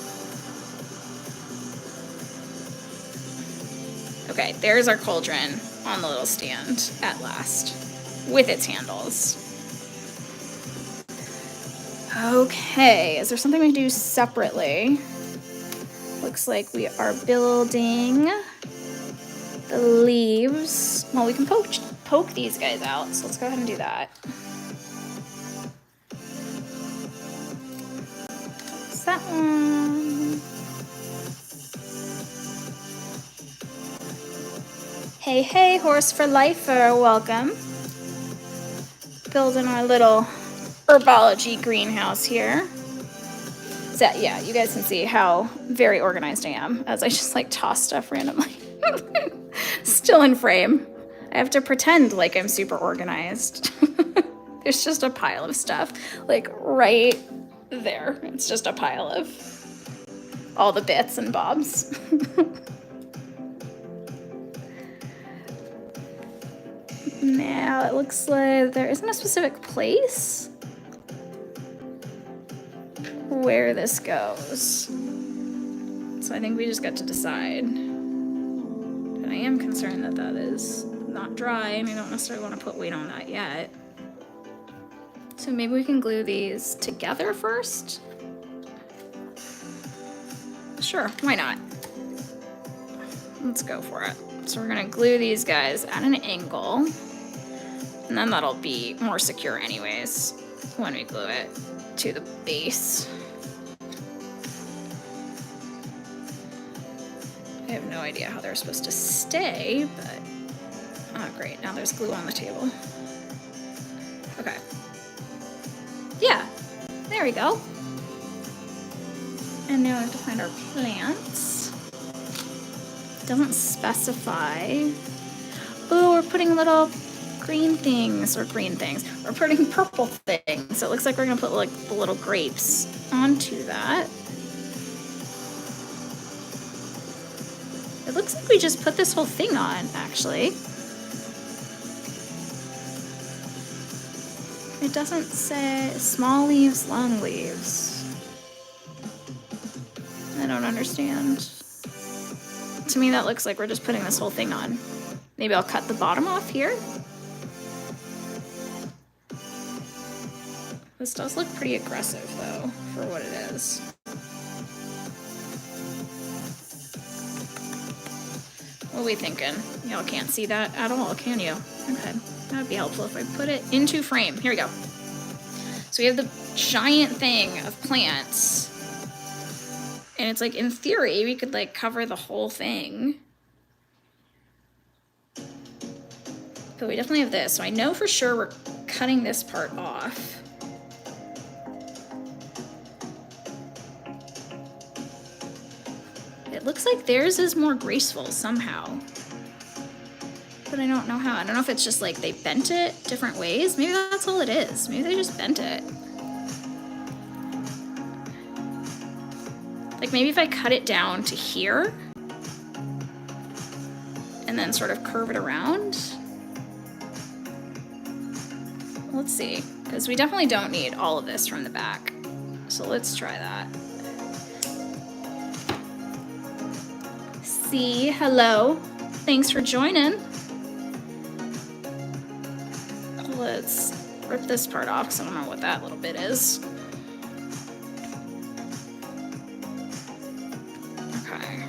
Okay, there's our cauldron on the little stand at last, with its handles. Okay, is there something we can do separately? Looks like we are building the leaves. Well, we can poke these guys out, so let's go ahead and do that. What's that one? Hey, hey, horse for lifer, welcome. Building our little Herbology greenhouse here. So yeah, you guys can see how very organized I am as I just like toss stuff randomly. Still in frame. I have to pretend like I'm super organized. There's just a pile of stuff like right there. It's just a pile of all the bits and bobs. Now it looks like there isn't a specific place where this goes. So I think we just got to decide. But I am concerned that that is not dry, and I don't necessarily want to put weight on that yet. So maybe we can glue these together first? Sure, why not? Let's go for it. So we're gonna glue these guys at an angle, and then that'll be more secure anyways when we glue it to the base. I have no idea how they're supposed to stay, but oh great, now there's glue on the table. Okay. Yeah, there we go. And now we have to find our plants. Doesn't specify. Oh, we're putting little green things, or green things. We're putting purple things. So it looks like we're gonna put like the little grapes onto that. It looks like we just put this whole thing on, actually. It doesn't say small leaves, long leaves. I don't understand. To me, that looks like we're just putting this whole thing on. Maybe I'll cut the bottom off here. This does look pretty aggressive, though, for what it is. What are we thinking? Y'all can't see that at all, can you? Okay, that would be helpful if I put it into frame. Here we go. So we have the giant thing of plants. And it's like, in theory, we could like cover the whole thing. But we definitely have this. So I know for sure we're cutting this part off. It looks like theirs is more graceful somehow. But I don't know how. I don't know if it's just like they bent it different ways. Maybe that's all it is. Maybe they just bent it. Like maybe if I cut it down to here and then sort of curve it around. Let's see, because we definitely don't need all of this from the back. So let's try that. See, hello. Thanks for joining. Let's rip this part off because I don't know what that little bit is. Okay.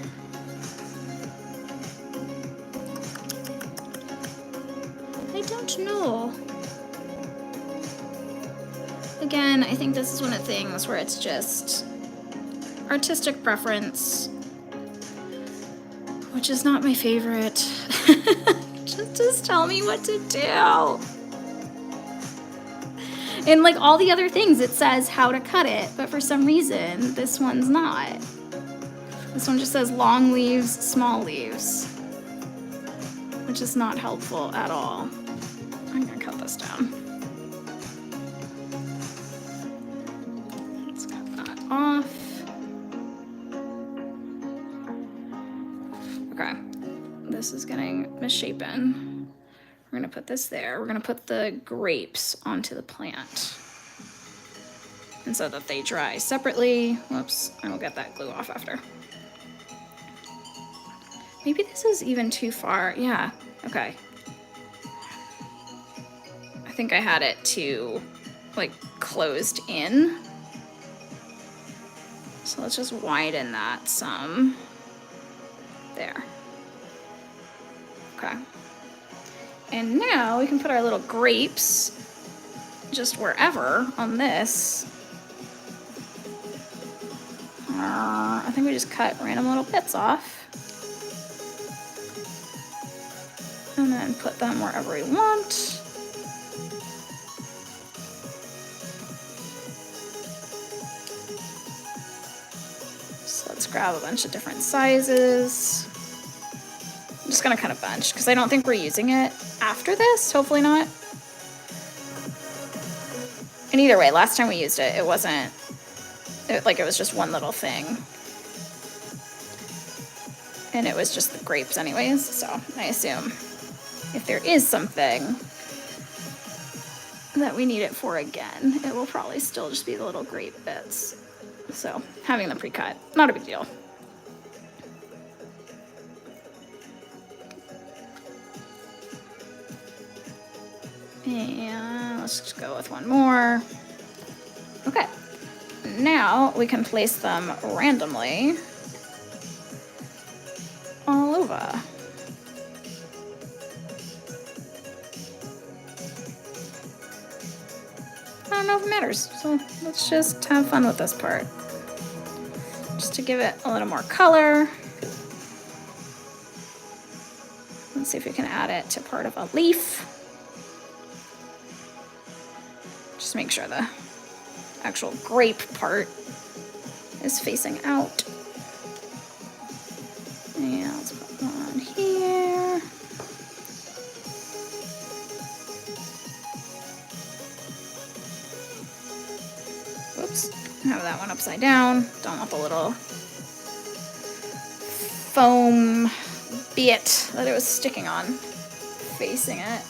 don't know. Again, I think this is one of the things where it's just artistic preference, which is not my favorite. just tell me what to do. And like all the other things, it says how to cut it, but for some reason, this one's not. This one just says long leaves, small leaves, which is not helpful at all. I'm gonna cut this down. Let's cut that off. Okay, this is getting misshapen. We're gonna put this there. We're gonna put the grapes onto the plant. And so that they dry separately. Whoops, I will get that glue off after. Maybe this is even too far. Yeah, okay. I think I had it too, like, closed in. So let's just widen that some. There. Okay. And now we can put our little grapes just wherever on this. I think we just cut random little bits off. And then put them wherever we want. So let's grab a bunch of different sizes. I'm just gonna cut a bunch because I don't think we're using it after this, hopefully not. And either way, last time we used it, it wasn't, like it was just one little thing. And it was just the grapes anyways, so I assume if there is something that we need it for again, it will probably still just be the little grape bits. So having them pre-cut, not a big deal. And let's just go with one more. Okay, now we can place them randomly all over. I don't know if it matters, so let's just have fun with this part. Just to give it a little more color. Let's see if we can add it to part of a leaf. Just make sure the actual grape part is facing out. Yeah, let's put one here. Whoops, have that one upside down. Don't want the little foam bit that it was sticking on facing it.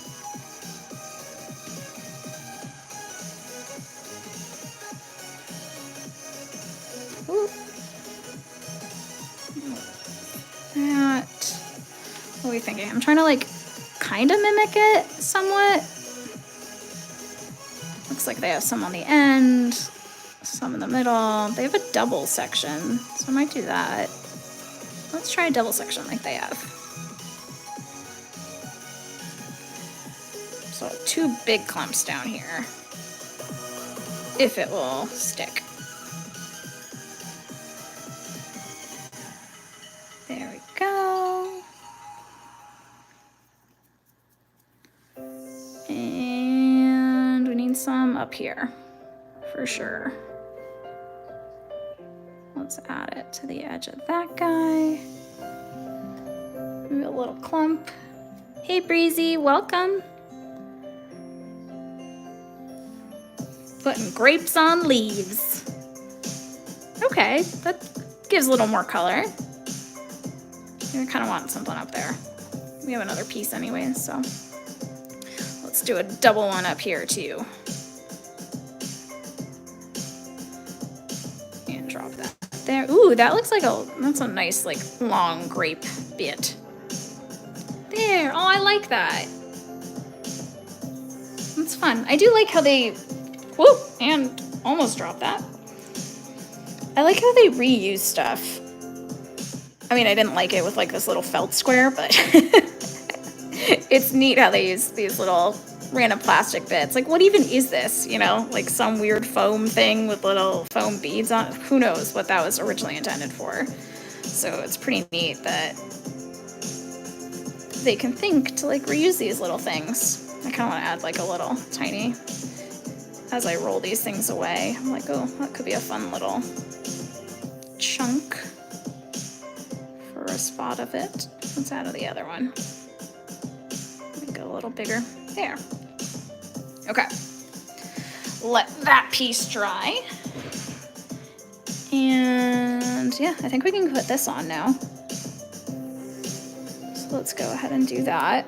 That. What are we thinking? I'm trying to like kind of mimic it somewhat. Looks like they have some on the end, some in the middle. They have a double section, so I might do that. Let's try a double section like they have. So 2 big clumps down here, if it will stick. There we go. And we need some up here for sure. Let's add it to the edge of that guy. Maybe a little clump. Hey Breezy, welcome. Putting grapes on leaves. Okay, that gives a little more color. I kind of want something up there. We have another piece anyway, so let's do a double one up here too. And drop that there. Ooh, that looks like that's a nice like long grape bit. There, oh, I like that. That's fun. I do like how they, whoop, and almost dropped that. I like how they reuse stuff. I mean, I didn't like it with like this little felt square, but It's neat how they use these little random plastic bits. Like, what even is this? You know, like some weird foam thing with little foam beads on it. Who knows what that was originally intended for. So it's pretty neat that they can think to like reuse these little things. I kind of want to add like a little tiny, as I roll these things away, I'm like, oh, that could be a fun little chunk for a spot of it. Let's add the other one. Make it a little bigger. There. Okay. Let that piece dry. And yeah, I think we can put this on now. So let's go ahead and do that.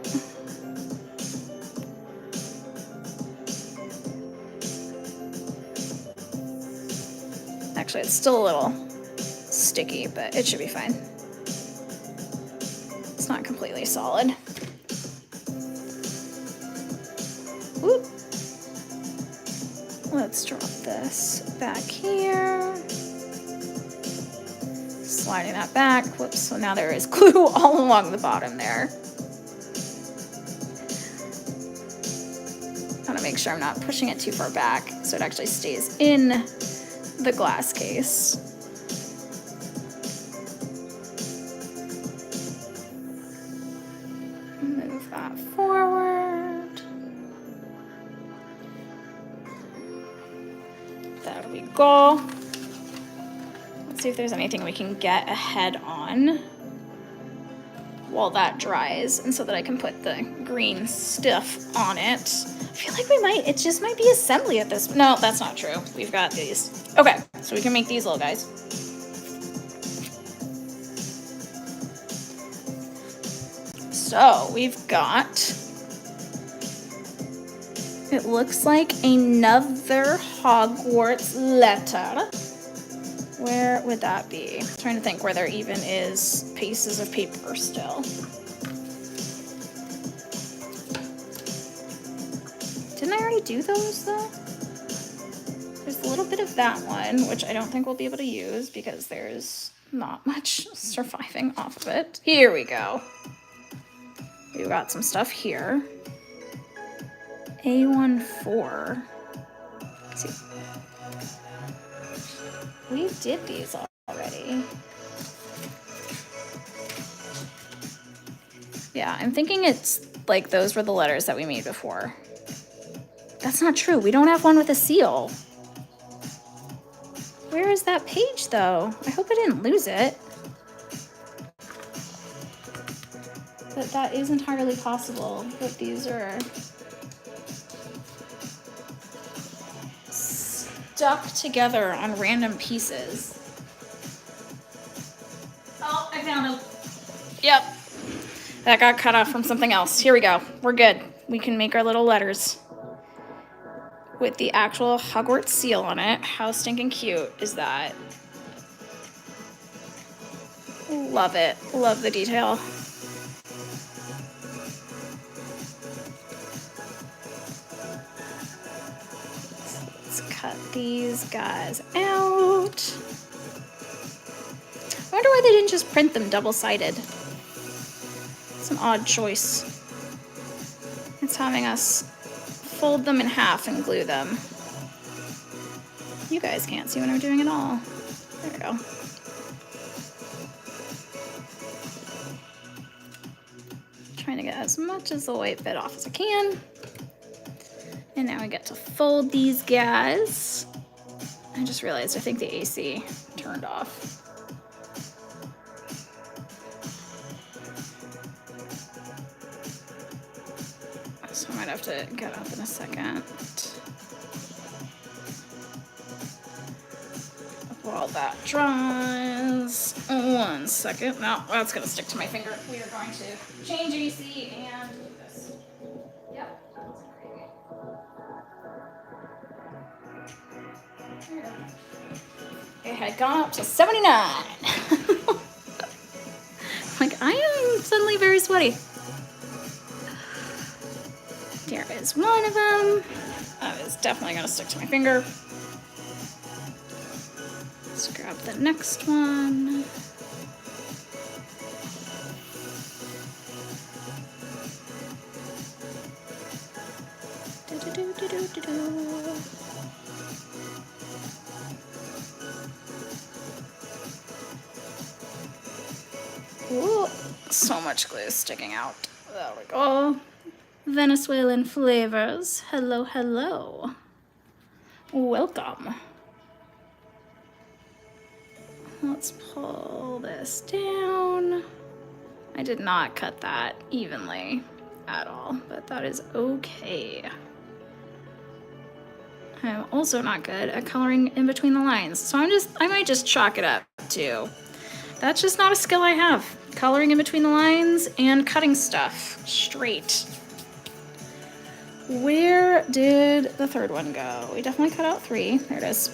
Actually, it's still a little sticky, but it should be fine. It's not completely solid. Whoop. Let's drop this back here. Sliding that back. Whoops, so now there is glue all along the bottom there. I want to make sure I'm not pushing it too far back so it actually stays in the glass case. Move that forward. There we go. Let's see if there's anything we can get ahead on while that dries, and so that I can put the green stuff on it. I feel like it just might be assembly at this. No, that's not true. We've got these. Okay, so we can make these little guys. So we've got, it looks like another Hogwarts letter. Where would that be? I'm trying to think where there even is pieces of paper still. Didn't I already do those though? There's a little bit of that one, which I don't think we'll be able to use because there's not much surviving off of it. Here we go. We've got some stuff here. A14. Let's see. We did these already. Yeah, I'm thinking it's like those were the letters that we made before. That's not true. We don't have one with a seal. Where is that page though? I hope I didn't lose it. But that is entirely possible that these are stuck together on random pieces. Oh, I found them. Yep. That got cut off from something else. Here we go. We're good. We can make our little letters with the actual Hogwarts seal on it. How stinking cute is that? Love it. Love the detail. Cut these guys out. I wonder why they didn't just print them double-sided. It's an odd choice. It's having us fold them in half and glue them. You guys can't see what I'm doing at all. There we go. Trying to get as much of the white bit off as I can. And now we get to fold these guys. I just realized I think the AC turned off. So I might have to get up in a second. While that dries. 1 second. No, that's gonna stick to my finger. We are going to change AC and do this. Yep. It had gone up to 79. Like, I am suddenly very sweaty. There is one of them. That is definitely going to stick to my finger. Let's grab the next one. Ooh, so much glue sticking out. There we go. Venezuelan flavors. Hello, hello. Welcome. Let's pull this down. I did not cut that evenly at all, but that is okay. I'm also not good at coloring in between the lines, so I might just chalk it up too. That's just not a skill I have. Coloring in between the lines and cutting stuff straight. Where did the third one go? We definitely cut out 3. There it is.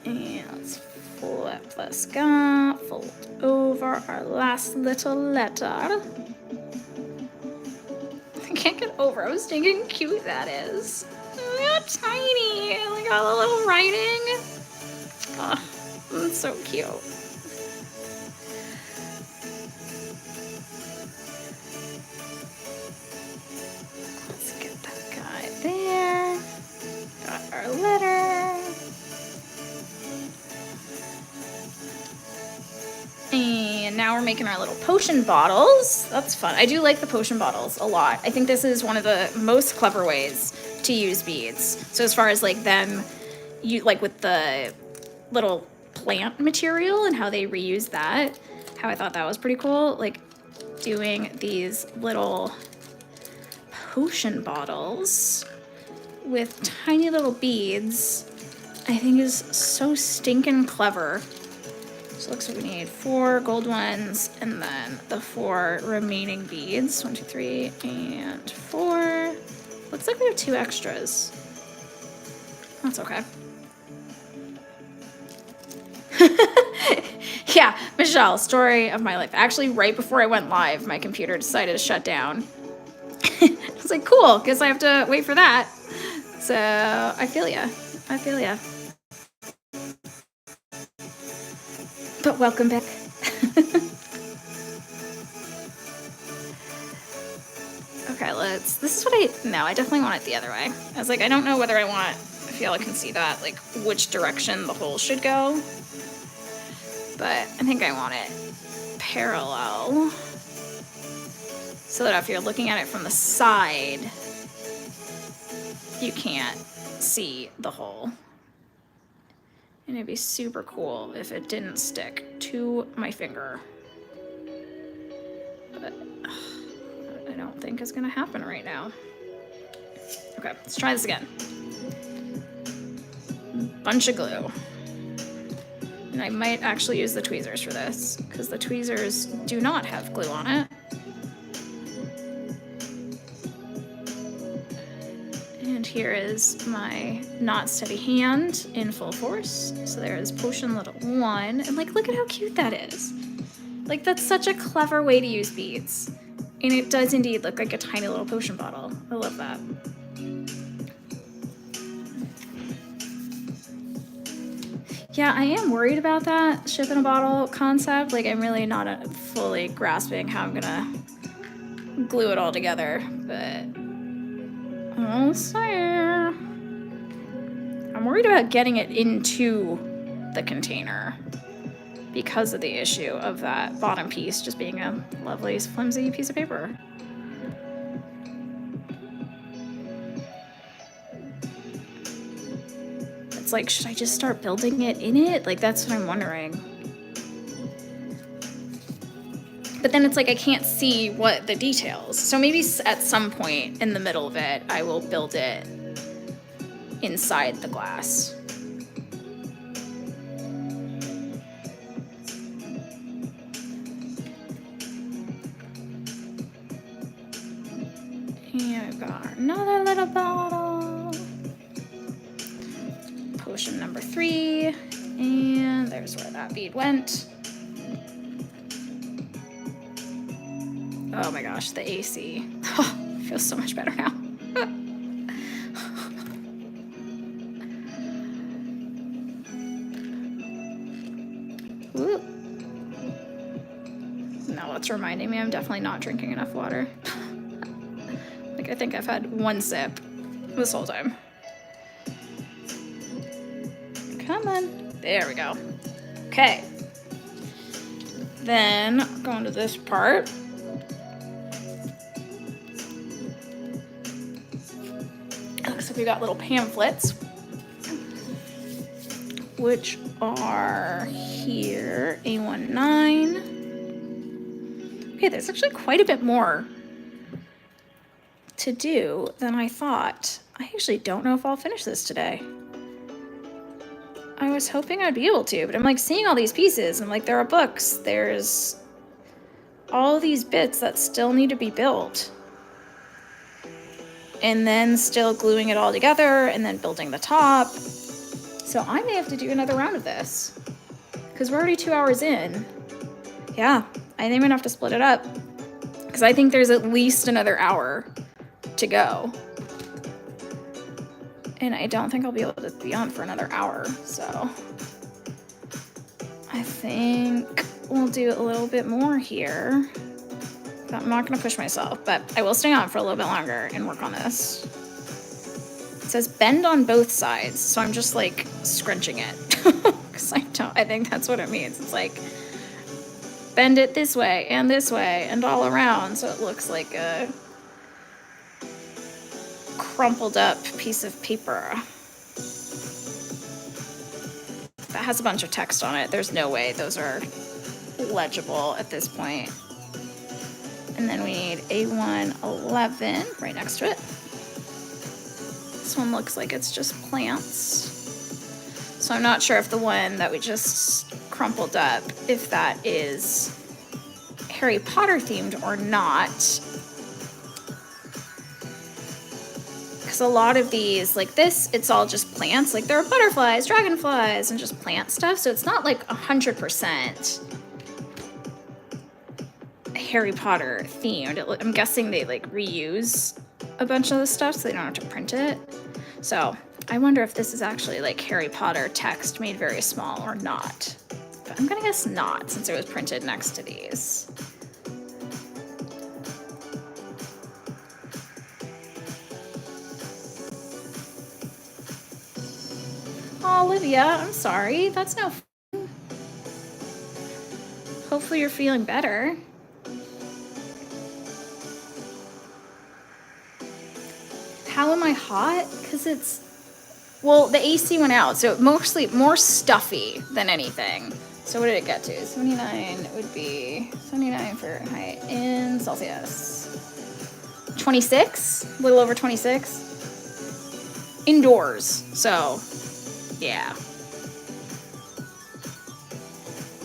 And let's flip this guy, fold over our last little letter. I can't get over how stinking cute that is. Look how tiny. I got a little writing. Oh, that's so cute. Let's get that guy there. Got our letter. And now we're making our little potion bottles. That's fun. I do like the potion bottles a lot. I think this is one of the most clever ways to use beads. So as far as like them, like with the little plant material and how they reuse that, how I thought that was pretty cool. Like doing these little potion bottles with tiny little beads, I think is so stinking clever. So it looks like we need 4 gold ones and then the 4 remaining beads. 1, 2, 3, and 4. Looks like we have 2 extras. That's okay. Yeah, Michelle, story of my life. Actually, right before I went live, my computer decided to shut down. I was like, cool, guess I have to wait for that. So I feel ya. I feel ya. But welcome back. Okay, this is what I definitely want it the other way. I was like, I don't know whether if y'all can see that, like which direction the hole should go. But I think I want it parallel. So that if you're looking at it from the side, you can't see the hole. And it'd be super cool if it didn't stick to my finger. But I don't think it's gonna happen right now. Okay, let's try this again. Bunch of glue. And I might actually use the tweezers for this, because the tweezers do not have glue on it. And here is my not steady hand in full force. So there is potion little 1. And like, look at how cute that is. Like, that's such a clever way to use beads. And it does indeed look like a tiny little potion bottle. I love that. Yeah, I am worried about that ship in a bottle concept. Like, I'm really not fully grasping how I'm gonna glue it all together, but I'll see. I'm worried about getting it into the container because of the issue of that bottom piece just being a lovely, flimsy piece of paper. It's like, should I just start building it in it? Like, that's what I'm wondering. But then it's like I can't see what the details. So maybe at some point in the middle of it, I will build it inside the glass. And we've got another little bottle. Potion number 3. And there's where that bead went. Oh my gosh, the AC. Oh, feels so much better now. Ooh. Now it's reminding me I'm definitely not drinking enough water. I think I've had one sip this whole time. Come on. There we go. Okay. Then go into this part. Looks like we got little pamphlets, which are here, A19. Okay, there's actually quite a bit more to do than I thought. I actually don't know if I'll finish this today. I was hoping I'd be able to, but I'm like seeing all these pieces. I'm like, there are books, there's all these bits that still need to be built. And then still gluing it all together and then building the top. So I may have to do another round of this because we're already 2 hours in. Yeah, I think I'm gonna have to split it up because I think there's at least another hour to go. And I don't think I'll be able to be on for another hour. So I think we'll do a little bit more here. I'm not gonna push myself, but I will stay on for a little bit longer and work on this. It says bend on both sides, so I'm just like scrunching it. Because I think that's what it means. It's like bend it this way and all around so it looks like a crumpled up piece of paper. That has a bunch of text on it. There's no way those are legible at this point. And then we need A111 right next to it. This one looks like it's just plants. So I'm not sure if the one that we just crumpled up, if that is Harry Potter themed or not. Because a lot of these, like this, it's all just plants. Like there are butterflies, dragonflies, and just plant stuff. So it's not like 100% Harry Potter themed. I'm guessing they like reuse a bunch of the stuff so they don't have to print it. So I wonder if this is actually like Harry Potter text made very small or not. But I'm gonna guess not since it was printed next to these. Oh, Olivia, I'm sorry. That's no fun. Hopefully you're feeling better. How am I hot? Because it's, well, the AC went out, so mostly more stuffy than anything. So what did it get to? 79 would be 79 Fahrenheit in Celsius. 26, a little over 26. Indoors, so yeah.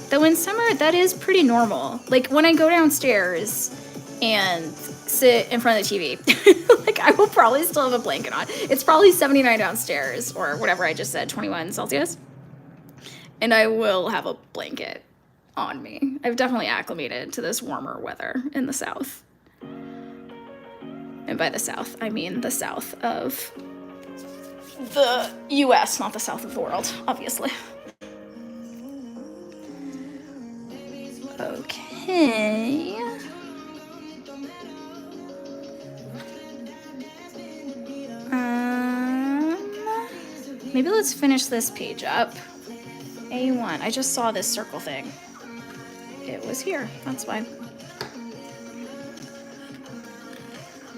Though in summer, that is pretty normal. Like when I go downstairs and sit in front of the TV, like I will probably still have a blanket on. It's probably 79 downstairs or whatever I just said, 21 Celsius. And I will have a blanket on me. I've definitely acclimated to this warmer weather in the South. And by the South, I mean the south of the US, not the south of the world, obviously. Okay. Maybe let's finish this page up. A1. I just saw this circle thing. It was here. That's why.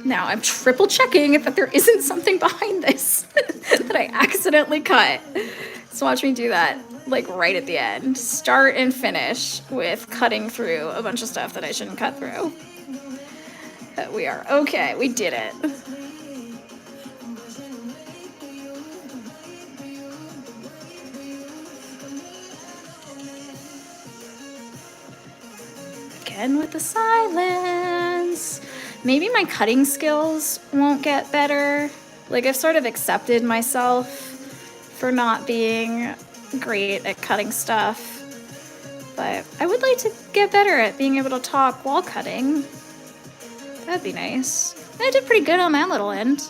Now I'm triple checking that there isn't something behind this that I accidentally cut. So watch me do that, like right at the end. Start and finish with cutting through a bunch of stuff that I shouldn't cut through. But we are okay. We did it. Again with the silence. Maybe my cutting skills won't get better. Like I've sort of accepted myself for not being great at cutting stuff. But I would like to get better at being able to talk while cutting. That'd be nice. I did pretty good on that little end.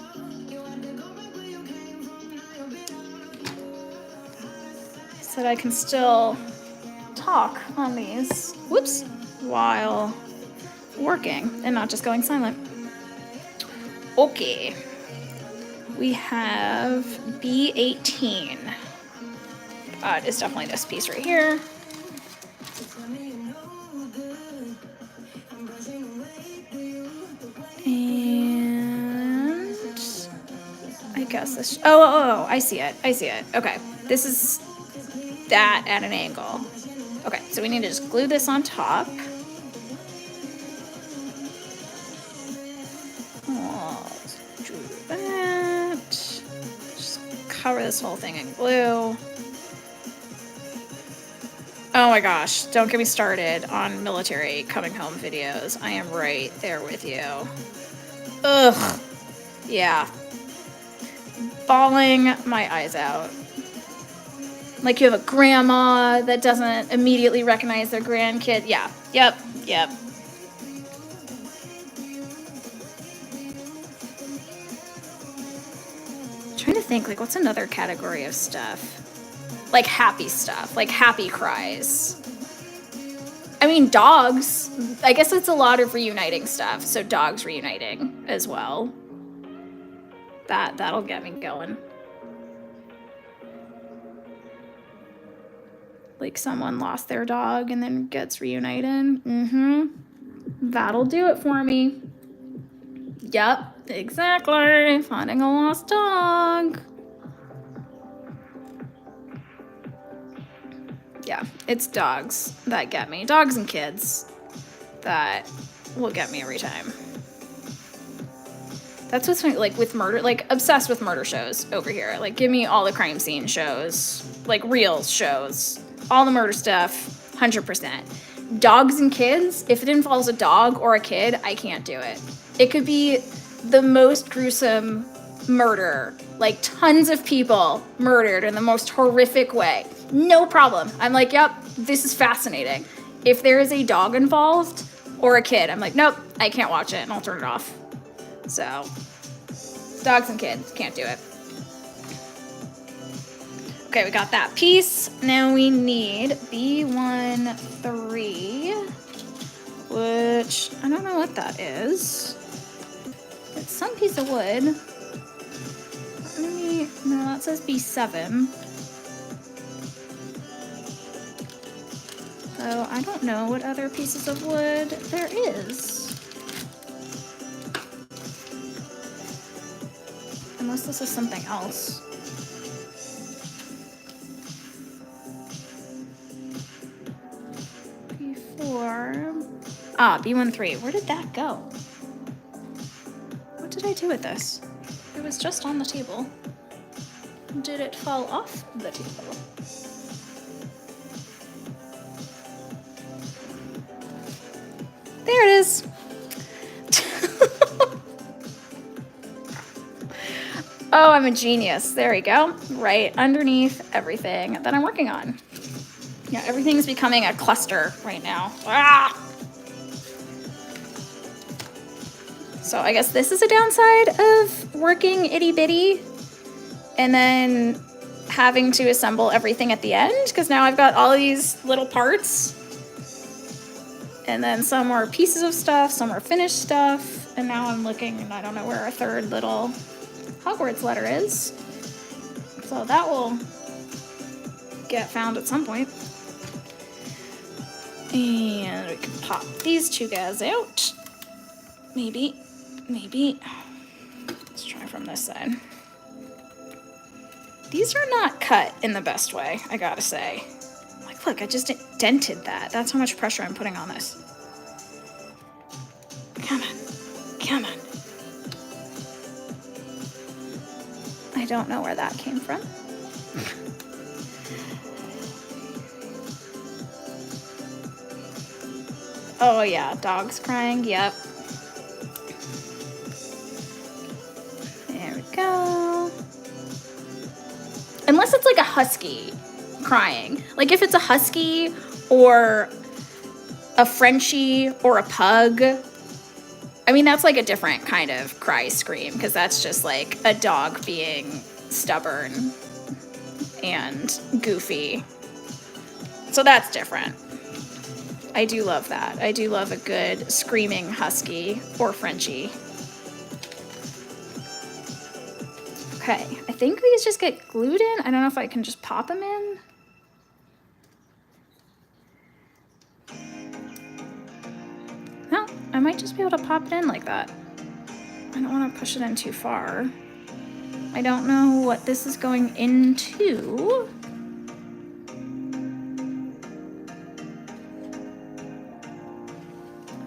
So that I can still talk on these. Whoops. While working and not just going silent. Okay. We have B18. It's definitely this piece right here. And I guess this, oh, I see it. I see it. Okay. This is that at an angle. Okay, so we need to just glue this on top. Oh, let's do that. Just cover this whole thing in glue. Oh my gosh, don't get me started on military coming home videos. I am right there with you. Ugh. Yeah. Bawling my eyes out. Like you have a grandma that doesn't immediately recognize their grandkid. Yeah. Yep. Yep. I'm trying to think, like, what's another category of stuff? Like happy stuff, like happy cries. I mean, dogs. I guess it's a lot of reuniting stuff. So dogs reuniting as well. That'll get me going. Like someone lost their dog and then gets reunited. That'll do it for me. Yep, exactly. Finding a lost dog. Yeah, it's dogs that get me. Dogs and kids that will get me every time. That's what's funny, like with murder, like obsessed with murder shows over here. Like give me all the crime scene shows, like real shows, all the murder stuff, 100%. Dogs and kids, if it involves a dog or a kid, I can't do it. It could be the most gruesome murder, like tons of people murdered in the most horrific way. No problem. I'm like, yep, this is fascinating. If there is a dog involved or a kid, I'm like, nope, I can't watch it and I'll turn it off. So, dogs and kids, can't do it. Okay, we got that piece. Now we need B13, which I don't know what that is. It's some piece of wood. No, that says B7. So I don't know what other pieces of wood there is. Unless this is something else. B4. B13. Where did that go? What did I do with this? It was just on the table. Did it fall off the table? There it is. Oh, I'm a genius. There we go. Right underneath everything that I'm working on. Yeah, everything's becoming a cluster right now. Ah! So I guess this is a downside of working itty bitty and then having to assemble everything at the end, because now I've got all these little parts. And then some are pieces of stuff, some are finished stuff, and now I'm looking and I don't know where our third little Hogwarts letter is. So that will get found at some point. And we can pop these two guys out. Maybe. Let's try from this side. These are not cut in the best way, I gotta say. Like, look, I just dented that. That's how much pressure I'm putting on this. Come on. I don't know where that came from. Oh yeah, dogs crying, yep. There we go. Unless it's like a husky crying. Like if it's a husky or a Frenchie or a pug, I mean, that's like a different kind of cry scream, because that's just like a dog being stubborn and goofy. So that's different. I do love that. I do love a good screaming husky or Frenchie. Okay, I think these just get glued in. I don't know if I can just pop them in. No, I might just be able to pop it in like that. I don't want to push it in too far. I don't know what this is going into.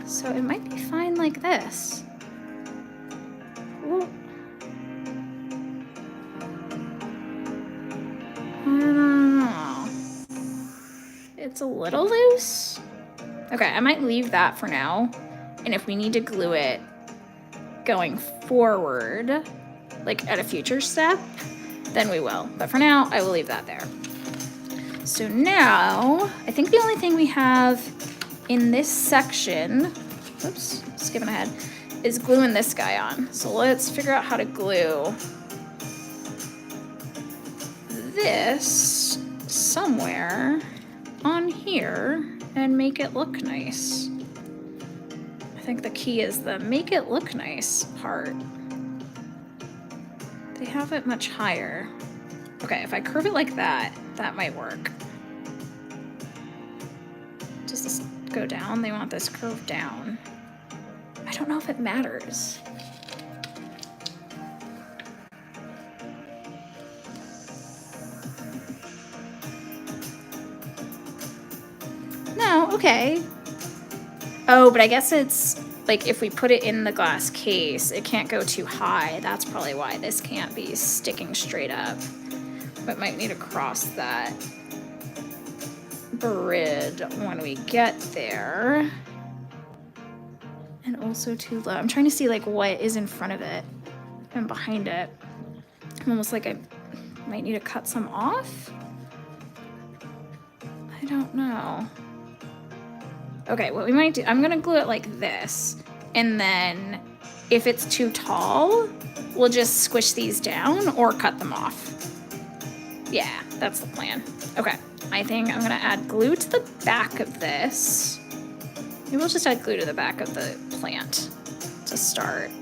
So it might be fine like this. Ooh. I don't know. It's a little loose. Okay, I might leave that for now. And if we need to glue it going forward, like at a future step, then we will. But for now, I will leave that there. So now, I think the only thing we have in this section, oops, skipping ahead, is gluing this guy on. So let's figure out how to glue this somewhere on here and make it look nice. I think the key is the make it look nice part. They have it much higher. Okay, if I curve it like that, that might work. Does this go down? They want this curved down. I don't know if it matters. No, okay. Oh, but I guess it's like if we put it in the glass case, it can't go too high. That's probably why this can't be sticking straight up. But might need to cross that bridge when we get there. And also too low. I'm trying to see like what is in front of it and behind it. I'm almost like I might need to cut some off. I don't know. Okay, what we might do, I'm gonna glue it like this, and then if it's too tall, we'll just squish these down or cut them off. Yeah, that's the plan. Okay, I think I'm gonna add glue to the back of this. Maybe we'll just add glue to the back of the plant to start.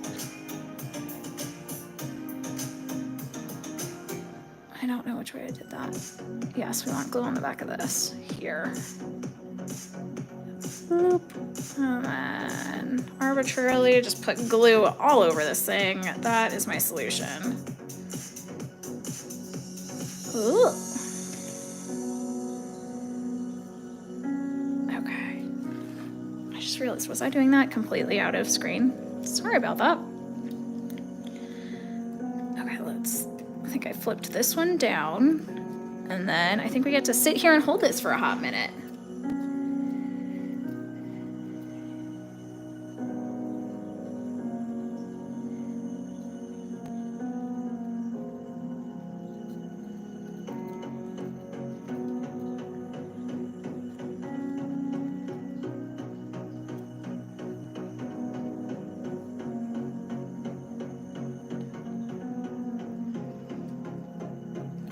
I don't know which way I did that. Yes, we want glue on the back of this here. Bloop. And then arbitrarily just put glue all over this thing. That is my solution. Ooh. Okay. I just realized, was I doing that completely out of screen? Sorry about that. Okay, I think I flipped this one down. And then I think we get to sit here and hold this for a hot minute.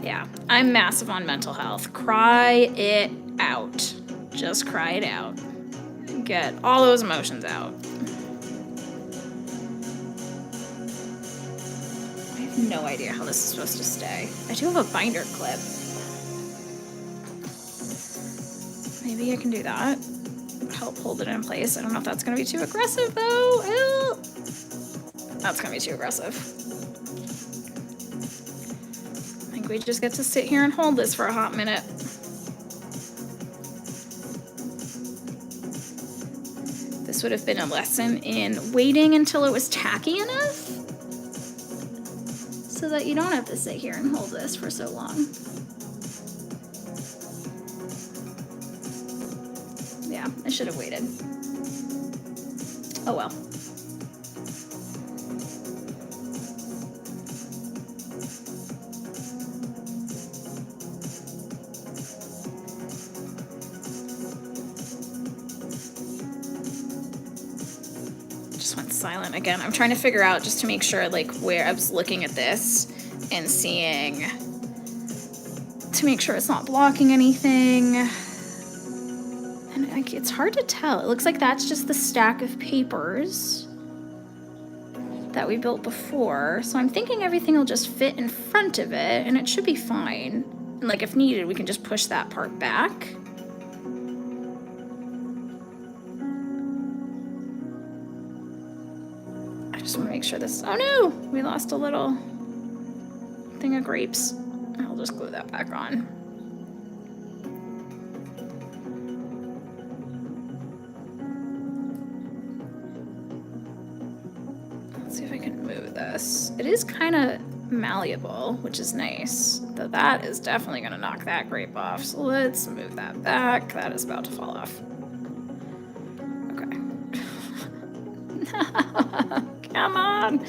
Yeah, I'm massive on mental health. Cry it out. Just cry it out. Get all those emotions out. I have no idea how this is supposed to stay. I do have a binder clip. Maybe I can do that. Help hold it in place. I don't know if that's gonna be too aggressive though. Ew. That's gonna be too aggressive. We just get to sit here and hold this for a hot minute. This would have been a lesson in waiting until it was tacky enough so that you don't have to sit here and hold this for so long. Yeah, I should have waited. Oh well. Silent again. I'm trying to figure out just to make sure like where I was looking at this and seeing to make sure it's not blocking anything. And it's hard to tell. It looks like that's just the stack of papers that we built before. So I'm thinking everything will just fit in front of it and it should be fine. And like if needed, we can just push that part back. I just want to make sure this, oh no, we lost a little thing of grapes. I'll just glue that back on. Let's see if I can move this. It is kind of malleable, which is nice. Though that is definitely going to knock that grape off. So let's move that back. That is about to fall off. Okay. Come on.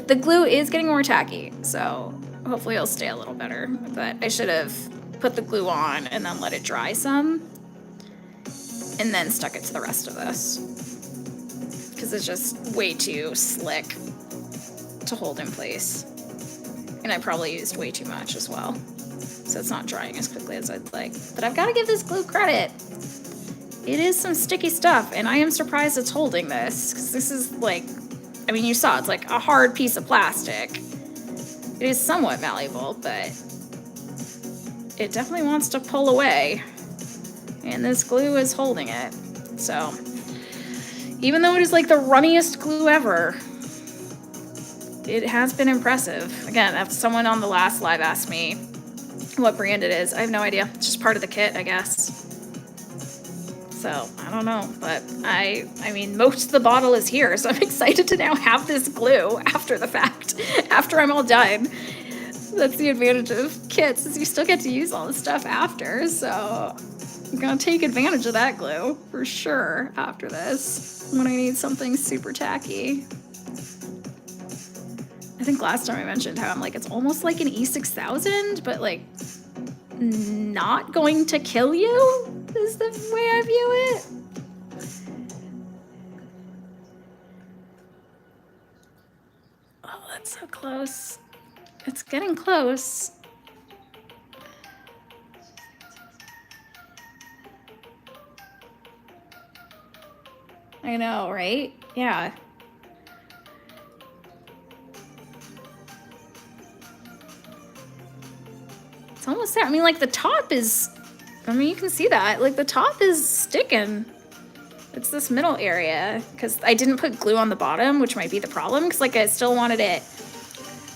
The glue is getting more tacky, so hopefully it'll stay a little better. But I should have put the glue on and then let it dry some and then stuck it to the rest of this because it's just way too slick to hold in place. And I probably used way too much as well, so it's not drying as quickly as I'd like. But I've got to give this glue credit. It is some sticky stuff, and I am surprised it's holding this, because this is like, I mean, you saw it's like a hard piece of plastic. It is somewhat malleable, but it definitely wants to pull away, and this glue is holding it. So even though it is like the runniest glue ever, it has been impressive. Again, if someone on the last live asked me what brand it is, I have no idea. It's just part of the kit, I guess. So I don't know, but I mean, most of the bottle is here, so I'm excited to now have this glue after the fact, after I'm all done. That's the advantage of kits, is you still get to use all the stuff after, so I'm gonna take advantage of that glue for sure after this, when I need something super tacky. I think last time I mentioned how I'm like, it's almost like an E6000, but like not going to kill you is the way I view it. Oh, that's so close. It's getting close. I know, right? Yeah. It's almost there. I mean, like the top is, I mean, you can see that. Like the top is sticking. It's this middle area because I didn't put glue on the bottom, which might be the problem, because like I still wanted it,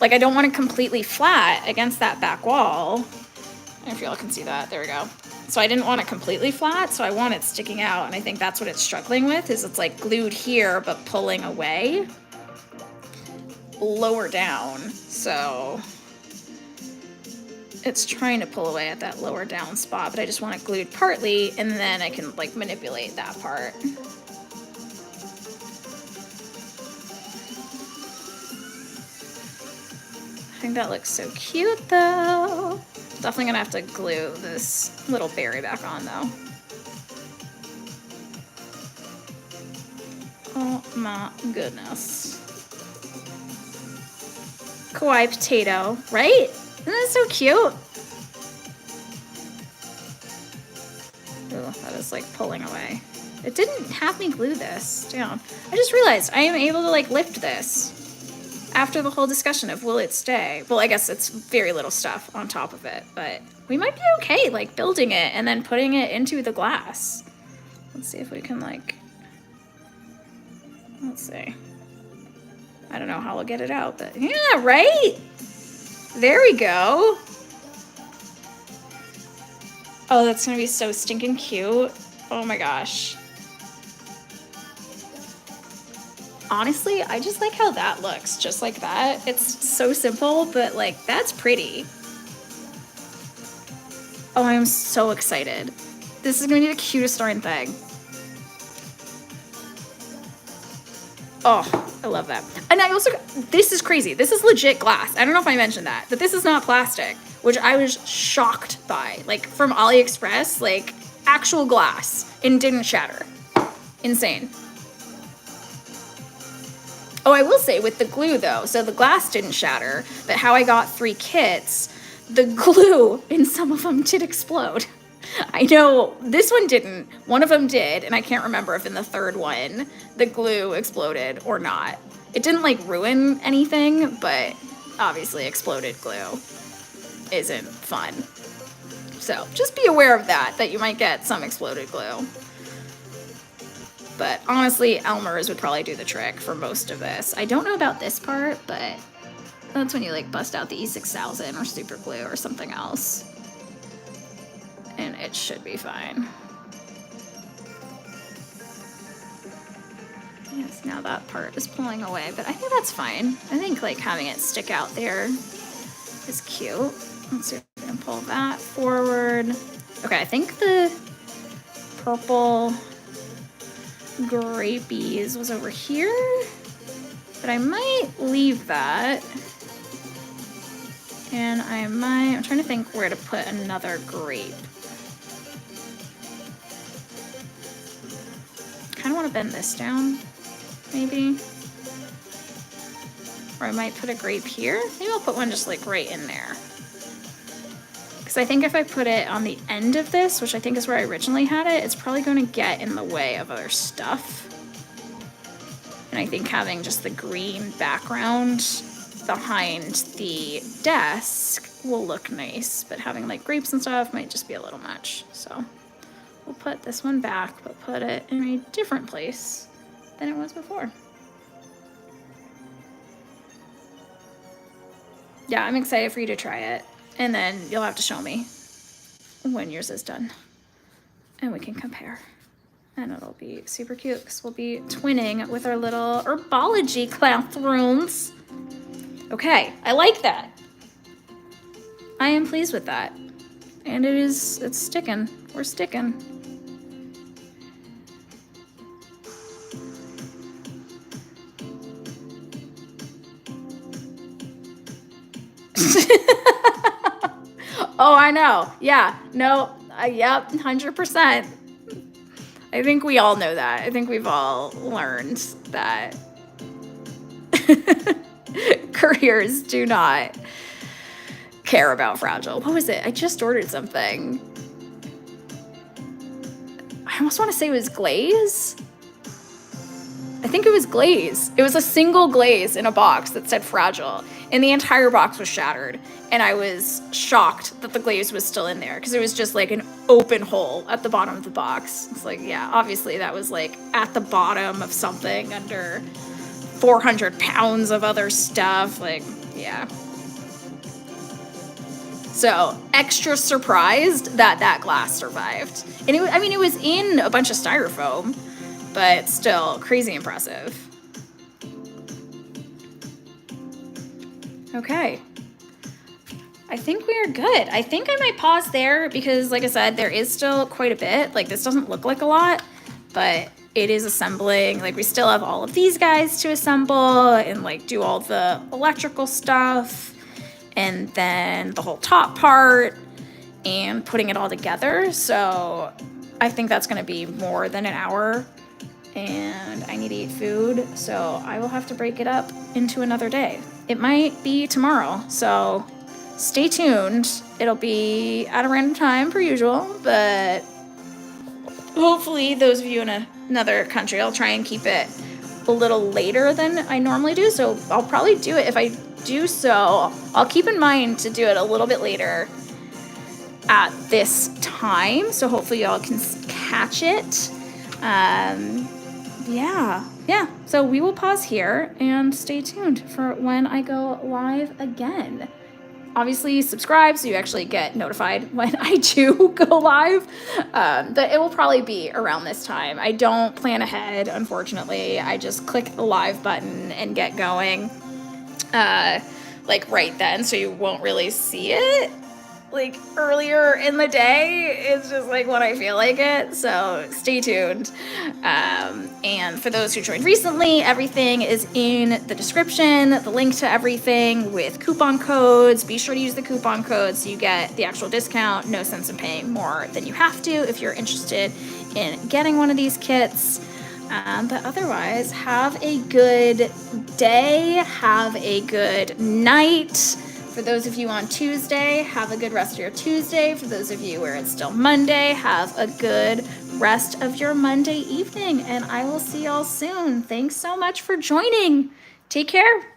like I don't want it completely flat against that back wall. I don't know if y'all can see that. There we go. So I didn't want it completely flat, so I want it sticking out, and I think that's what it's struggling with, is it's like glued here but pulling away lower down. So it's trying to pull away at that lower down spot, but I just want it glued partly, and then I can like manipulate that part. I think that looks so cute though. Definitely gonna have to glue this little berry back on though. Oh my goodness. Kawaii potato, right? Isn't that so cute? Oh, that is like pulling away. It didn't have me glue this down. I just realized I am able to like lift this after the whole discussion of will it stay? Well, I guess it's very little stuff on top of it, but we might be okay like building it and then putting it into the glass. Let's see if we can like, let's see. I don't know how we'll get it out, but yeah, right? There we go. Oh, that's gonna be so stinking cute. Oh my gosh. Honestly, I just like how that looks, just like that. It's so simple, but like, that's pretty. Oh, I am so excited. This is gonna be the cutest darn thing. Oh, I love that. And I also, this is crazy. This is legit glass. I don't know if I mentioned that, but this is not plastic, which I was shocked by. Like from AliExpress, like actual glass and didn't shatter. Insane. Oh, I will say with the glue though, so the glass didn't shatter, but how I got 3 kits, the glue in some of them did explode. I know this one didn't, one of them did, and I can't remember if in the third one the glue exploded or not. It didn't like ruin anything, but obviously exploded glue isn't fun. So just be aware of that you might get some exploded glue. But honestly, Elmer's would probably do the trick for most of this. I don't know about this part, but that's when you like bust out the E6000 or super glue or something else. And it should be fine. Yes, now that part is pulling away, but I think that's fine. I think like having it stick out there is cute. Let's see if we can pull that forward. Okay, I think the purple grapeys was over here, but I might leave that. And I'm trying to think where to put another grape. Kind of want to bend this down, maybe. Or I might put a grape here. Maybe I'll put one just like right in there. Because I think if I put it on the end of this, which I think is where I originally had it, it's probably going to get in the way of other stuff. And I think having just the green background behind the desk will look nice, but having like grapes and stuff might just be a little much. So we'll put this one back, but put it in a different place than it was before. Yeah, I'm excited for you to try it. And then you'll have to show me when yours is done. And we can compare. And it'll be super cute because we'll be twinning with our little Herbology classrooms. Okay, I like that. I am pleased with that. And it's sticking. We're sticking. Oh, I know. Yeah. No. Yep. 100%. I think we all know that. I think we've all learned that couriers do not care about fragile. What was it? I just ordered something. I almost want to say it was glaze. I think it was glaze. It was a single glaze in a box that said fragile, and the entire box was shattered. And I was shocked that the glaze was still in there because it was just like an open hole at the bottom of the box. It's like, yeah, obviously that was like at the bottom of something under 400 pounds of other stuff. Like, yeah. So extra surprised that that glass survived. And it was in a bunch of styrofoam, but still crazy impressive. Okay. I think we are good. I think I might pause there because, like I said, there is still quite a bit. Like, this doesn't look like a lot, but it is assembling. Like, we still have all of these guys to assemble and, like, do all the electrical stuff and then the whole top part and putting it all together. So I think that's going to be more than an hour, and I need to eat food, so I will have to break it up into another day. It might be tomorrow, so stay tuned. It'll be at a random time per usual, but hopefully those of you in another country, I'll try and keep it a little later than I normally do. So I'll probably do it. If I do so, I'll keep in mind to do it a little bit later at this time. So hopefully y'all can catch it. Yeah. So we will pause here and stay tuned for when I go live again. Obviously, subscribe so you actually get notified when I do go live. But it will probably be around this time. I don't plan ahead, unfortunately. I just click the live button and get going, like right then, so you won't really see it. Like earlier in the day, it's just like when I feel like it. So stay tuned. And for those who joined recently, everything is in the description, the link to everything with coupon codes. Be sure to use the coupon codes so you get the actual discount. No sense in paying more than you have to if you're interested in getting one of these kits. But otherwise, have a good day. Have a good night. For those of you on Tuesday, have a good rest of your Tuesday. For those of you where it's still Monday, have a good rest of your Monday evening. And I will see y'all soon. Thanks so much for joining. Take care.